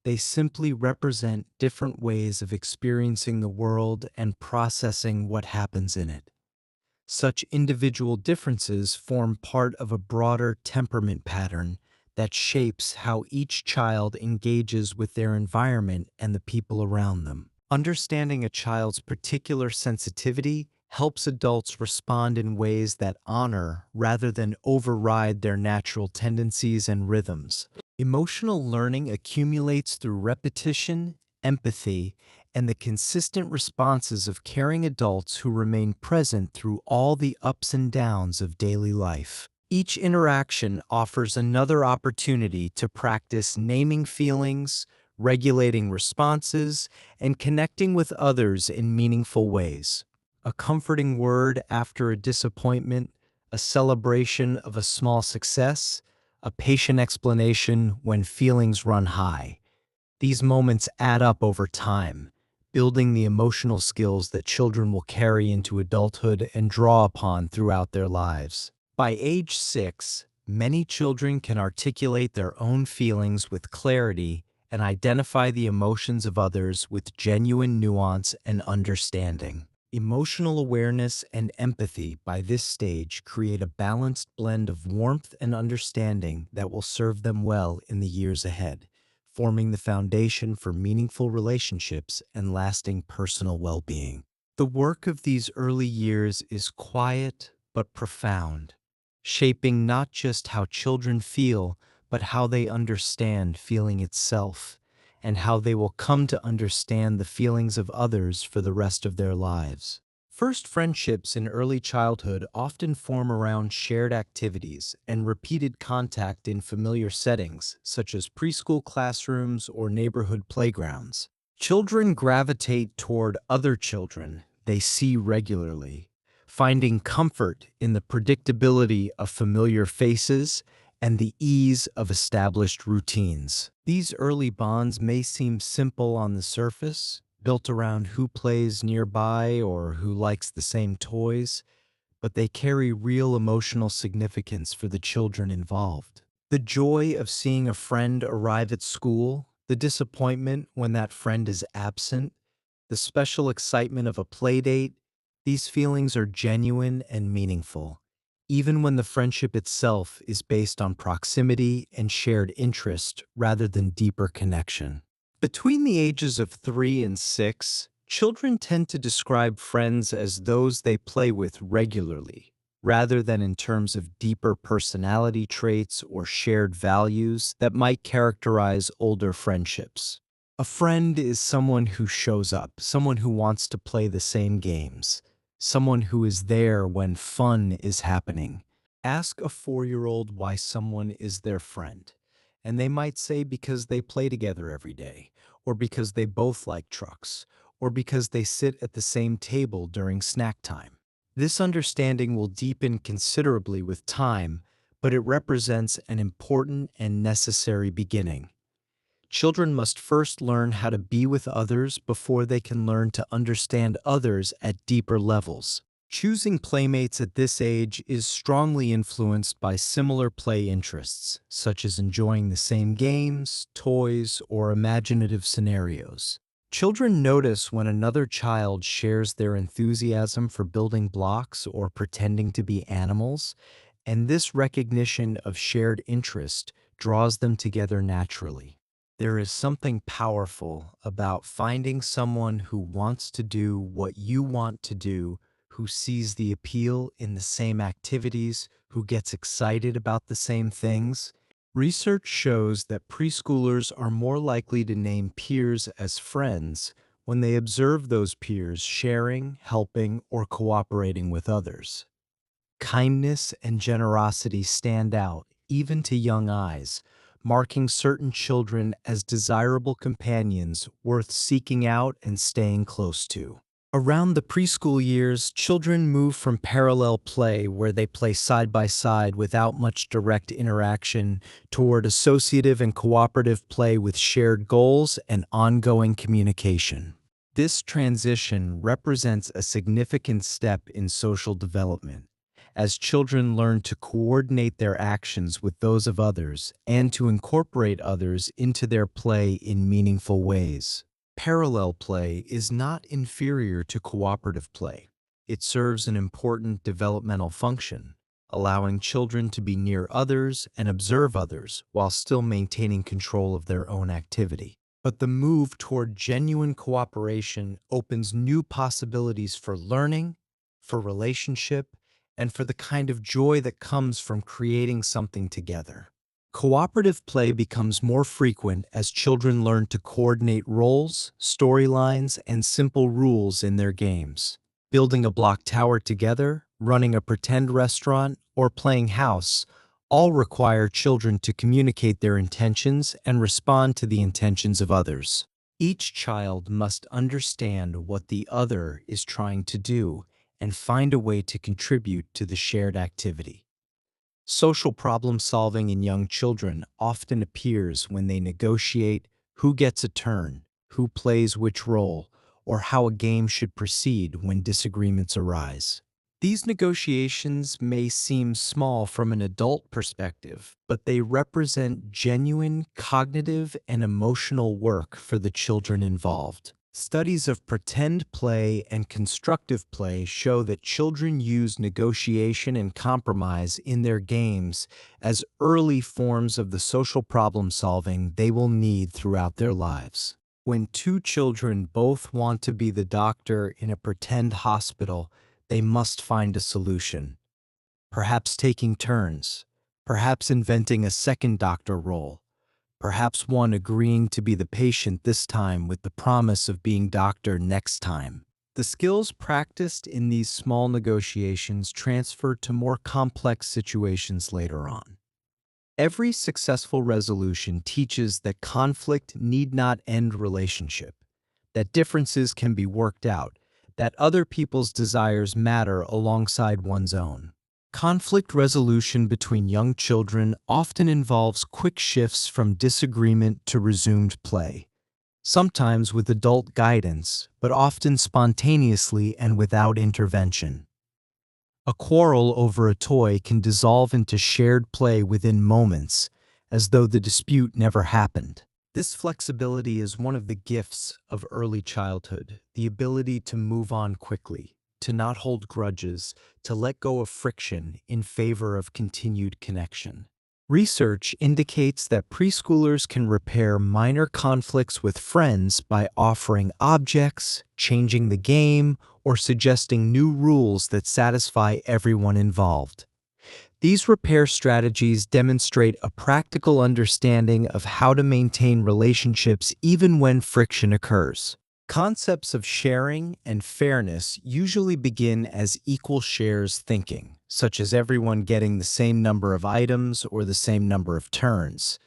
Speaker 2: They simply represent different ways of experiencing the world and processing what happens in it. Such individual differences form part of a broader temperament pattern that shapes how each child engages with their environment and the people around them. Understanding a child's particular sensitivity helps adults respond in ways that honor rather than override their natural tendencies and rhythms. Emotional learning accumulates through repetition, empathy, and the consistent responses of caring adults who remain present through all the ups and downs of daily life. Each interaction offers another opportunity to practice naming feelings, regulating responses, and connecting with others in meaningful ways. A comforting word after a disappointment, a celebration of a small success, a patient explanation when feelings run high. These moments add up over time, building the emotional skills that children will carry into adulthood and draw upon throughout their lives. By age 6, many children can articulate their own feelings with clarity and identify the emotions of others with genuine nuance and understanding. Emotional awareness and empathy by this stage create a balanced blend of warmth and understanding that will serve them well in the years ahead, forming the foundation for meaningful relationships and lasting personal well-being. The work of these early years is quiet but profound, shaping not just how children feel, but how they understand feeling itself, and how they will come to understand the feelings of others for the rest of their lives. First friendships in early childhood often form around shared activities and repeated contact in familiar settings, such as preschool classrooms or neighborhood playgrounds. Children gravitate toward other children they see regularly, finding comfort in the predictability of familiar faces and the ease of established routines. These early bonds may seem simple on the surface, built around who plays nearby or who likes the same toys, but they carry real emotional significance for the children involved. The joy of seeing a friend arrive at school, the disappointment when that friend is absent, the special excitement of a play date, these feelings are genuine and meaningful, even when the friendship itself is based on proximity and shared interest rather than deeper connection. Between the ages of 3 and 6, children tend to describe friends as those they play with regularly, rather than in terms of deeper personality traits or shared values that might characterize older friendships. A friend is someone who shows up, someone who wants to play the same games, someone who is there when fun is happening. Ask a 4-year-old why someone is their friend, and they might say because they play together every day, or because they both like trucks, or because they sit at the same table during snack time. This understanding will deepen considerably with time, but it represents an important and necessary beginning. Children must first learn how to be with others before they can learn to understand others at deeper levels. Choosing playmates at this age is strongly influenced by similar play interests, such as enjoying the same games, toys, or imaginative scenarios. Children notice when another child shares their enthusiasm for building blocks or pretending to be animals, and this recognition of shared interest draws them together naturally. There is something powerful about finding someone who wants to do what you want to do, who sees the appeal in the same activities, who gets excited about the same things. Research shows that preschoolers are more likely to name peers as friends when they observe those peers sharing, helping, or cooperating with others. Kindness and generosity stand out, even to young eyes, marking certain children as desirable companions worth seeking out and staying close to. Around the preschool years, children move from parallel play, where they play side by side without much direct interaction, toward associative and cooperative play with shared goals and ongoing communication. This transition represents a significant step in social development, as children learn to coordinate their actions with those of others and to incorporate others into their play in meaningful ways. Parallel play is not inferior to cooperative play. It serves an important developmental function, allowing children to be near others and observe others while still maintaining control of their own activity. But the move toward genuine cooperation opens new possibilities for learning, for relationship, and for the kind of joy that comes from creating something together. Cooperative play becomes more frequent as children learn to coordinate roles, storylines, and simple rules in their games. Building a block tower together, running a pretend restaurant, or playing house all require children to communicate their intentions and respond to the intentions of others. Each child must understand what the other is trying to do and find a way to contribute to the shared activity. Social problem solving in young children often appears when they negotiate who gets a turn, who plays which role, or how a game should proceed when disagreements arise. These negotiations may seem small from an adult perspective, but they represent genuine cognitive and emotional work for the children involved. Studies of pretend play and constructive play show that children use negotiation and compromise in their games as early forms of the social problem solving they will need throughout their lives. When two children both want to be the doctor in a pretend hospital, they must find a solution. Perhaps taking turns, perhaps inventing a second doctor role, perhaps one agreeing to be the patient this time with the promise of being doctor next time. The skills practiced in these small negotiations transfer to more complex situations later on. Every successful resolution teaches that conflict need not end relationship, that differences can be worked out, that other people's desires matter alongside one's own. Conflict resolution between young children often involves quick shifts from disagreement to resumed play, sometimes with adult guidance, but often spontaneously and without intervention. A quarrel over a toy can dissolve into shared play within moments, as though the dispute never happened. This flexibility is one of the gifts of early childhood, the ability to move on quickly, to not hold grudges, to let go of friction in favor of continued connection. Research indicates that preschoolers can repair minor conflicts with friends by offering objects, changing the game, or suggesting new rules that satisfy everyone involved. These repair strategies demonstrate a practical understanding of how to maintain relationships even when friction occurs. Concepts of sharing and fairness usually begin as equal shares thinking, such as everyone getting the same number of items or the same number of turns.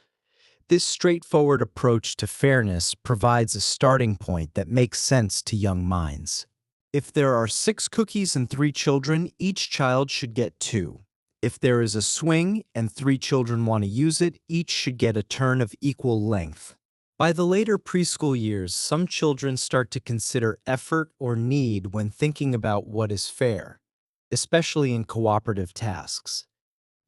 Speaker 2: This straightforward approach to fairness provides a starting point that makes sense to young minds. If there are 6 cookies and 3 children, each child should get 2. If there is a swing and 3 children want to use it, each should get a turn of equal length. By the later preschool years, some children start to consider effort or need when thinking about what is fair, especially in cooperative tasks.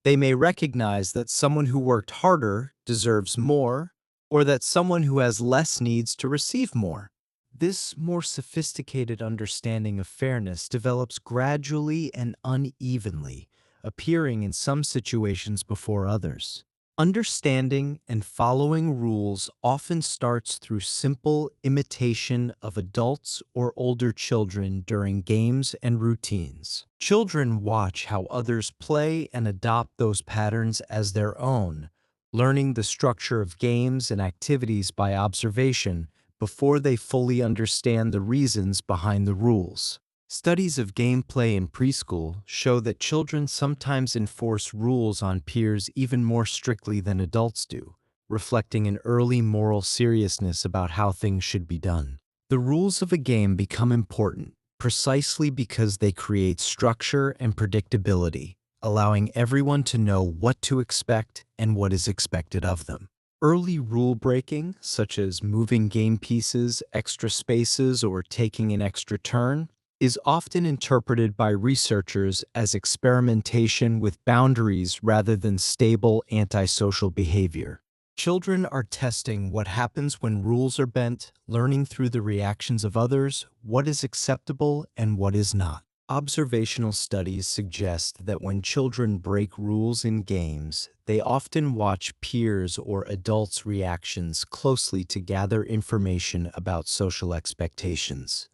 Speaker 2: They may recognize that someone who worked harder deserves more, or that someone who has less needs to receive more. This more sophisticated understanding of fairness develops gradually and unevenly, appearing in some situations before others. Understanding and following rules often starts through simple imitation of adults or older children during games and routines. Children watch how others play and adopt those patterns as their own, learning the structure of games and activities by observation before they fully understand the reasons behind the rules. Studies of gameplay in preschool show that children sometimes enforce rules on peers even more strictly than adults do, reflecting an early moral seriousness about how things should be done. The rules of a game become important precisely because they create structure and predictability, allowing everyone to know what to expect and what is expected of them. Early rule breaking, such as moving game pieces, extra spaces, or taking an extra turn, is often interpreted by researchers as experimentation with boundaries rather than stable antisocial behavior. Children are testing what happens when rules are bent, learning through the reactions of others what is acceptable and what is not. Observational studies suggest that when children break rules in games, they often watch peers or adults' reactions closely to gather information about social expectations.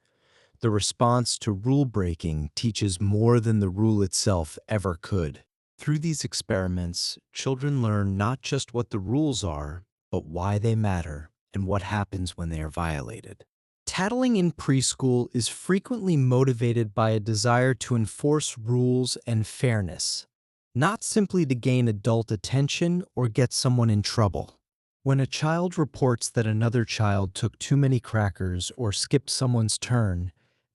Speaker 2: The response to rule breaking teaches more than the rule itself ever could. Through these experiments, children learn not just what the rules are, but why they matter and what happens when they are violated. Tattling in preschool is frequently motivated by a desire to enforce rules and fairness, not simply to gain adult attention or get someone in trouble. When a child reports that another child took too many crackers or skipped someone's turn,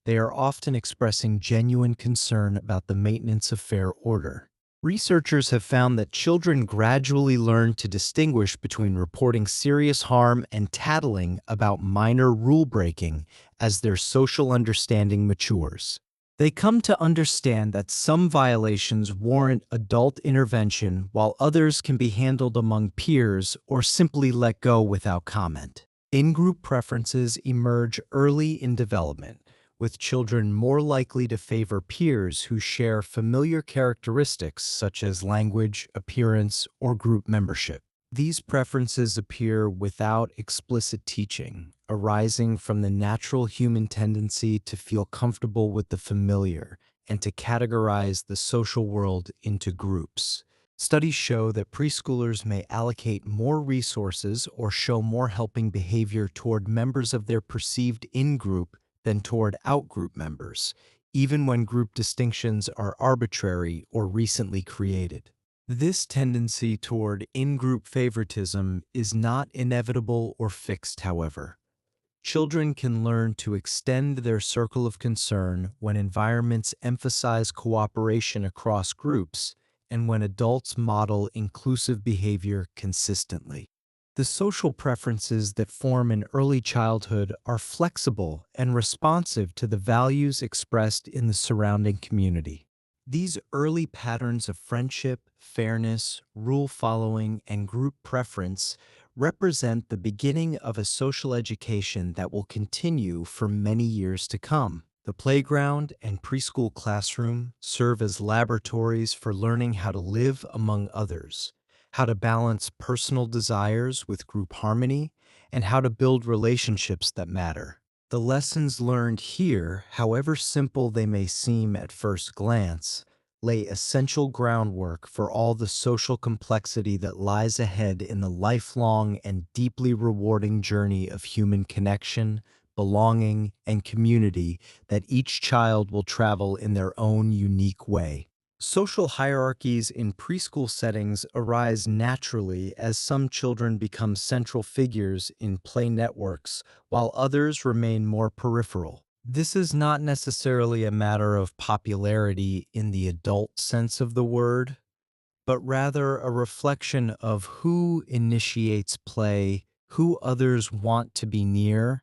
Speaker 2: they are often expressing genuine concern about the maintenance of fair order. Researchers have found that children gradually learn to distinguish between reporting serious harm and tattling about minor rule breaking as their social understanding matures. They come to understand that some violations warrant adult intervention while others can be handled among peers or simply let go without comment. In-group preferences emerge early in development, with children more likely to favor peers who share familiar characteristics such as language, appearance, or group membership. These preferences appear without explicit teaching, arising from the natural human tendency to feel comfortable with the familiar and to categorize the social world into groups. Studies show that preschoolers may allocate more resources or show more helping behavior toward members of their perceived in-group than toward out-group members, even when group distinctions are arbitrary or recently created. This tendency toward in-group favoritism is not inevitable or fixed, however. Children can learn to extend their circle of concern when environments emphasize cooperation across groups and when adults model inclusive behavior consistently. The social preferences that form in early childhood are flexible and responsive to the values expressed in the surrounding community. These early patterns of friendship, fairness, rule following, and group preference represent the beginning of a social education that will continue for many years to come. The playground and preschool classroom serve as laboratories for learning how to live among others, how to balance personal desires with group harmony, and how to build relationships that matter. The lessons learned here, however simple they may seem at first glance, lay essential groundwork for all the social complexity that lies ahead in the lifelong and deeply rewarding journey of human connection, belonging, and community that each child will travel in their own unique way. Social hierarchies in preschool settings arise naturally as some children become central figures in play networks, while others remain more peripheral. This is not necessarily a matter of popularity in the adult sense of the word, but rather a reflection of who initiates play, who others want to be near,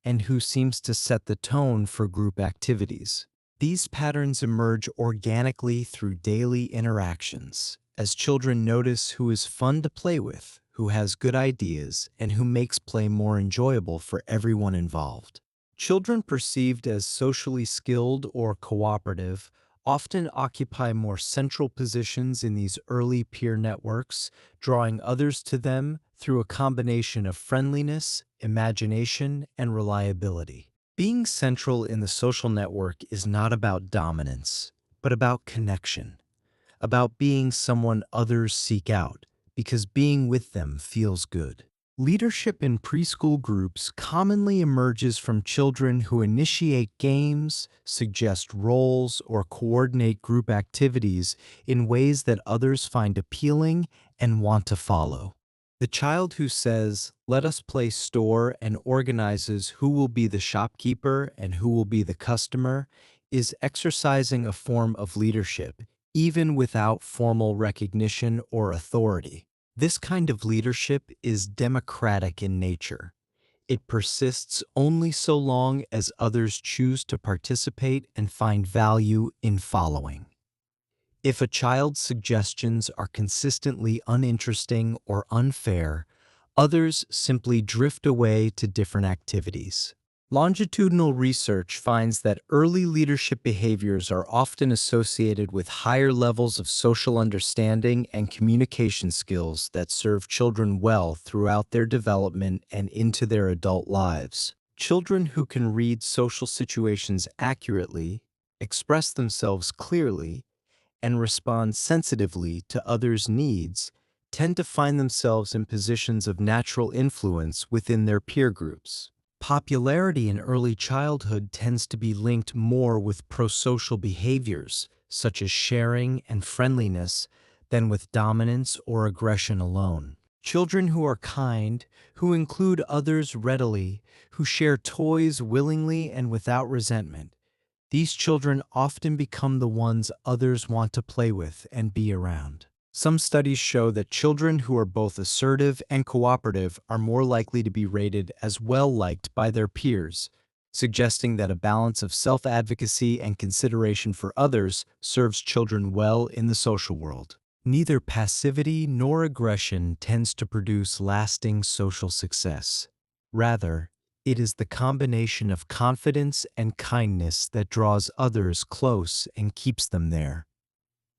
Speaker 2: and who seems to set the tone for group activities. These patterns emerge organically through daily interactions, as children notice who is fun to play with, who has good ideas, and who makes play more enjoyable for everyone involved. Children perceived as socially skilled or cooperative often occupy more central positions in these early peer networks, drawing others to them through a combination of friendliness, imagination, and reliability. Being central in the social network is not about dominance, but about connection, about being someone others seek out, because being with them feels good. Leadership in preschool groups commonly emerges from children who initiate games, suggest roles, or coordinate group activities in ways that others find appealing and want to follow. The child who says, "Let us play store," and organizes who will be the shopkeeper and who will be the customer is exercising a form of leadership, even without formal recognition or authority. This kind of leadership is democratic in nature. It persists only so long as others choose to participate and find value in following. If a child's suggestions are consistently uninteresting or unfair, others simply drift away to different activities. Longitudinal research finds that early leadership behaviors are often associated with higher levels of social understanding and communication skills that serve children well throughout their development and into their adult lives. Children who can read social situations accurately, express themselves clearly, and respond sensitively to others' needs tend to find themselves in positions of natural influence within their peer groups. Popularity in early childhood tends to be linked more with prosocial behaviors, such as sharing and friendliness, than with dominance or aggression alone. Children who are kind, who include others readily, who share toys willingly and without resentment, these children often become the ones others want to play with and be around. Some studies show that children who are both assertive and cooperative are more likely to be rated as well-liked by their peers, suggesting that a balance of self-advocacy and consideration for others serves children well in the social world. Neither passivity nor aggression tends to produce lasting social success. Rather, it is the combination of confidence and kindness that draws others close and keeps them there.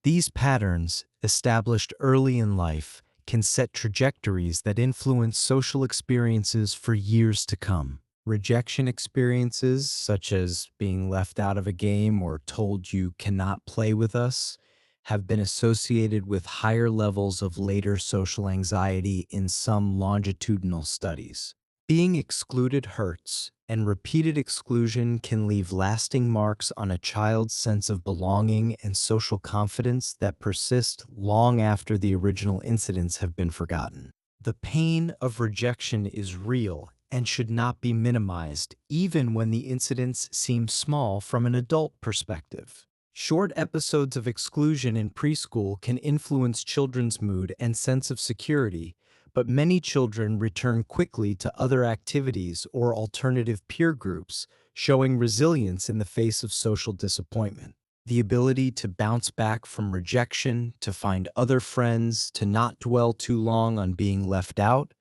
Speaker 2: These patterns, established early in life, can set trajectories that influence social experiences for years to come. Rejection experiences, such as being left out of a game or told you cannot play with us, have been associated with higher levels of later social anxiety in some longitudinal studies. Being excluded hurts, and repeated exclusion can leave lasting marks on a child's sense of belonging and social confidence that persist long after the original incidents have been forgotten. The pain of rejection is real and should not be minimized, even when the incidents seem small from an adult perspective. Short episodes of exclusion in preschool can influence children's mood and sense of security, but many children return quickly to other activities or alternative peer groups, showing resilience in the face of social disappointment. The ability to bounce back from rejection, to find other friends, to not dwell too long on being left out,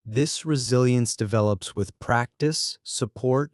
Speaker 2: this resilience develops with practice, support,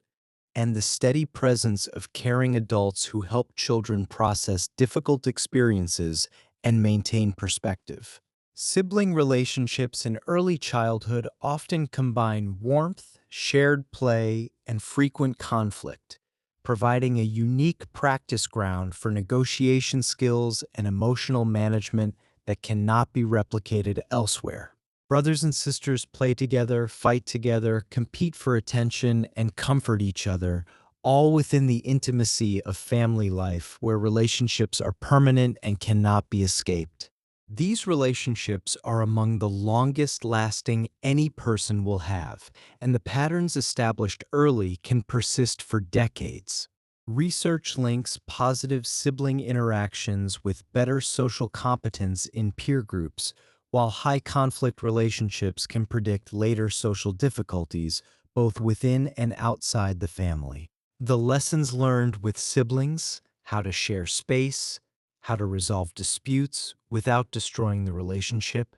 Speaker 2: and the steady presence of caring adults who help children process difficult experiences and maintain perspective. Sibling relationships in early childhood often combine warmth, shared play, and frequent conflict, providing a unique practice ground for negotiation skills and emotional management that cannot be replicated elsewhere. Brothers and sisters play together, fight together, compete for attention, and comfort each other, all within the intimacy of family life where relationships are permanent and cannot be escaped. These relationships are among the longest lasting any person will have, and the patterns established early can persist for decades. Research links positive sibling interactions with better social competence in peer groups, while high conflict relationships can predict later social difficulties, both within and outside the family. The lessons learned with siblings, how to share space, how to resolve disputes without destroying the relationship,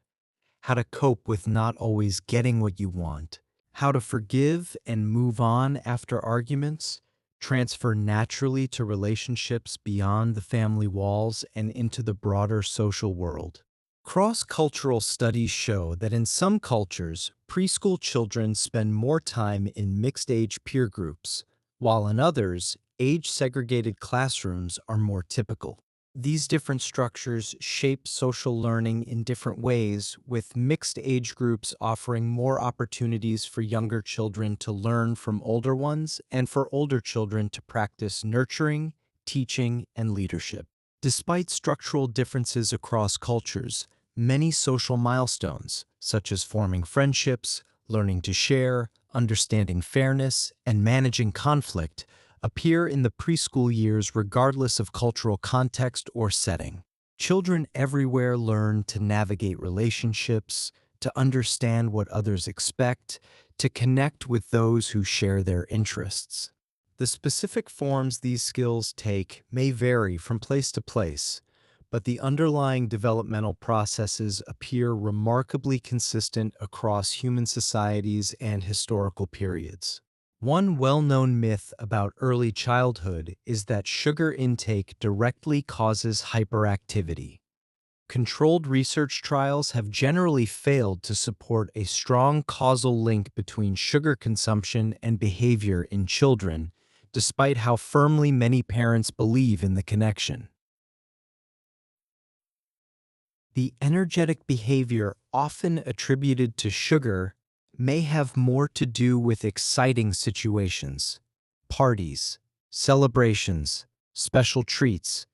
Speaker 2: how to cope with not always getting what you want, how to forgive and move on after arguments, transfer naturally to relationships beyond the family walls and into the broader social world. Cross-cultural studies show that in some cultures, preschool children spend more time in mixed-age peer groups, while in others, age-segregated classrooms are more typical. These different structures shape social learning in different ways, with mixed age groups offering more opportunities for younger children to learn from older ones and for older children to practice nurturing, teaching, and leadership. Despite structural differences across cultures, many social milestones, such as forming friendships, learning to share, understanding fairness, and managing conflict, appear in the preschool years regardless of cultural context or setting. Children everywhere learn to navigate relationships, to understand what others expect, to connect with those who share their interests. The specific forms these skills take may vary from place to place, but the underlying developmental processes appear remarkably consistent across human societies and historical periods. One well-known myth about early childhood is that sugar intake directly causes hyperactivity. Controlled research trials have generally failed to support a strong causal link between sugar consumption and behavior in children, despite how firmly many parents believe in the connection. The energetic behavior often attributed to sugar may have more to do with exciting situations, parties, celebrations, special treats,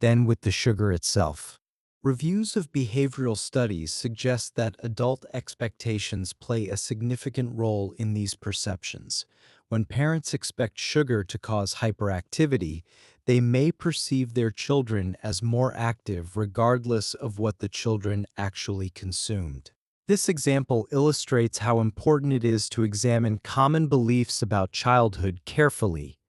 Speaker 2: than with the sugar itself. Reviews of behavioral studies suggest that adult expectations play a significant role in these perceptions. When parents expect sugar to cause hyperactivity, they may perceive their children as more active regardless of what the children actually consumed. This example illustrates how important it is to examine common beliefs about childhood carefully,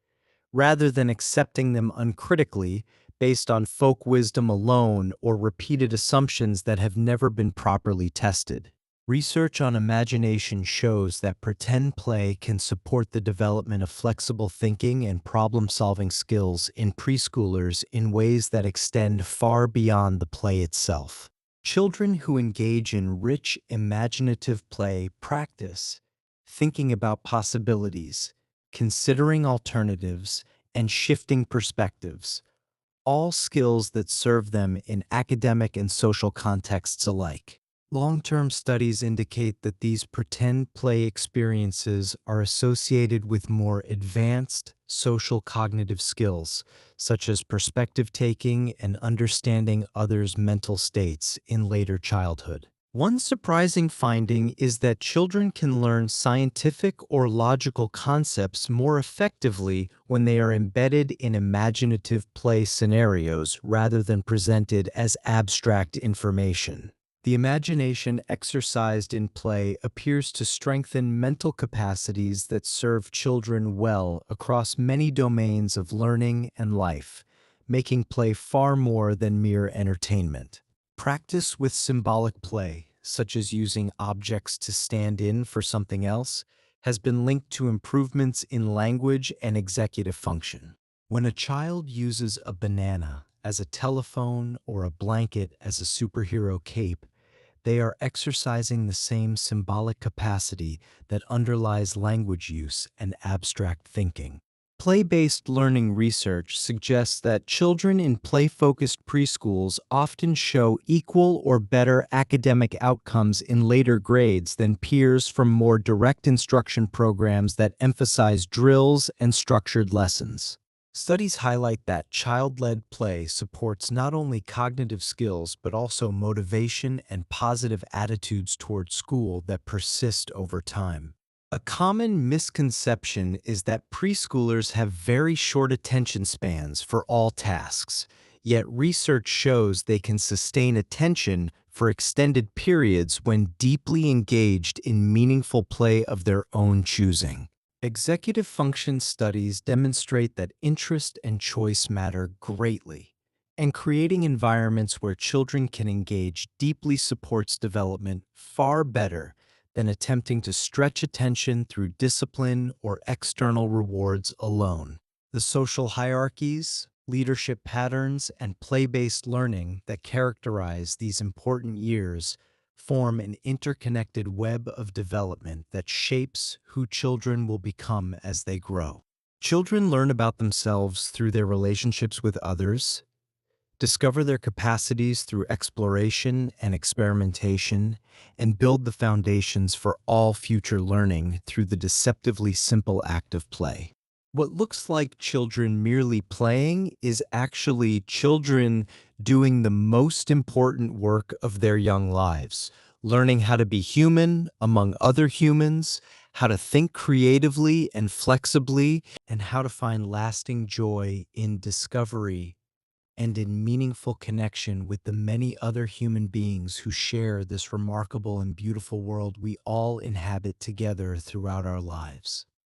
Speaker 2: rather than accepting them uncritically based on folk wisdom alone or repeated assumptions that have never been properly tested. Research on imagination shows that pretend play can support the development of flexible thinking and problem-solving skills in preschoolers in ways that extend far beyond the play itself. Children who engage in rich, imaginative play practice thinking about possibilities, considering alternatives, and shifting perspectives, all skills that serve them in academic and social contexts alike. Long-term studies indicate that these pretend play experiences are associated with more advanced social cognitive skills, such as perspective taking and understanding others' mental states in later childhood. One surprising finding is that children can learn scientific or logical concepts more effectively when they are embedded in imaginative play scenarios rather than presented as abstract information. The imagination exercised in play appears to strengthen mental capacities that serve children well across many domains of learning and life, making play far more than mere entertainment. Practice with symbolic play, such as using objects to stand in for something else, has been linked to improvements in language and executive function. When a child uses a banana as a telephone or a blanket as a superhero cape, they are exercising the same symbolic capacity that underlies language use and abstract thinking. Play-based learning research suggests that children in play-focused preschools often show equal or better academic outcomes in later grades than peers from more direct instruction programs that emphasize drills and structured lessons. Studies highlight that child-led play supports not only cognitive skills but also motivation and positive attitudes toward school that persist over time. A common misconception is that preschoolers have very short attention spans for all tasks, yet research shows they can sustain attention for extended periods when deeply engaged in meaningful play of their own choosing. Executive function studies demonstrate that interest and choice matter greatly, and creating environments where children can engage deeply supports development far better than attempting to stretch attention through discipline or external rewards alone. The social hierarchies, leadership patterns, and play-based learning that characterize these important years form an interconnected web of development that shapes who children will become as they grow. Children learn about themselves through their relationships with others, discover their capacities through exploration and experimentation, and build the foundations for all future learning through the deceptively simple act of play. What looks like children merely playing is actually children doing the most important work of their young lives, learning how to be human among other humans, how to think creatively and flexibly, and how to find lasting joy in discovery and in meaningful connection with the many other human beings who share this remarkable and beautiful world we all inhabit together throughout our lives.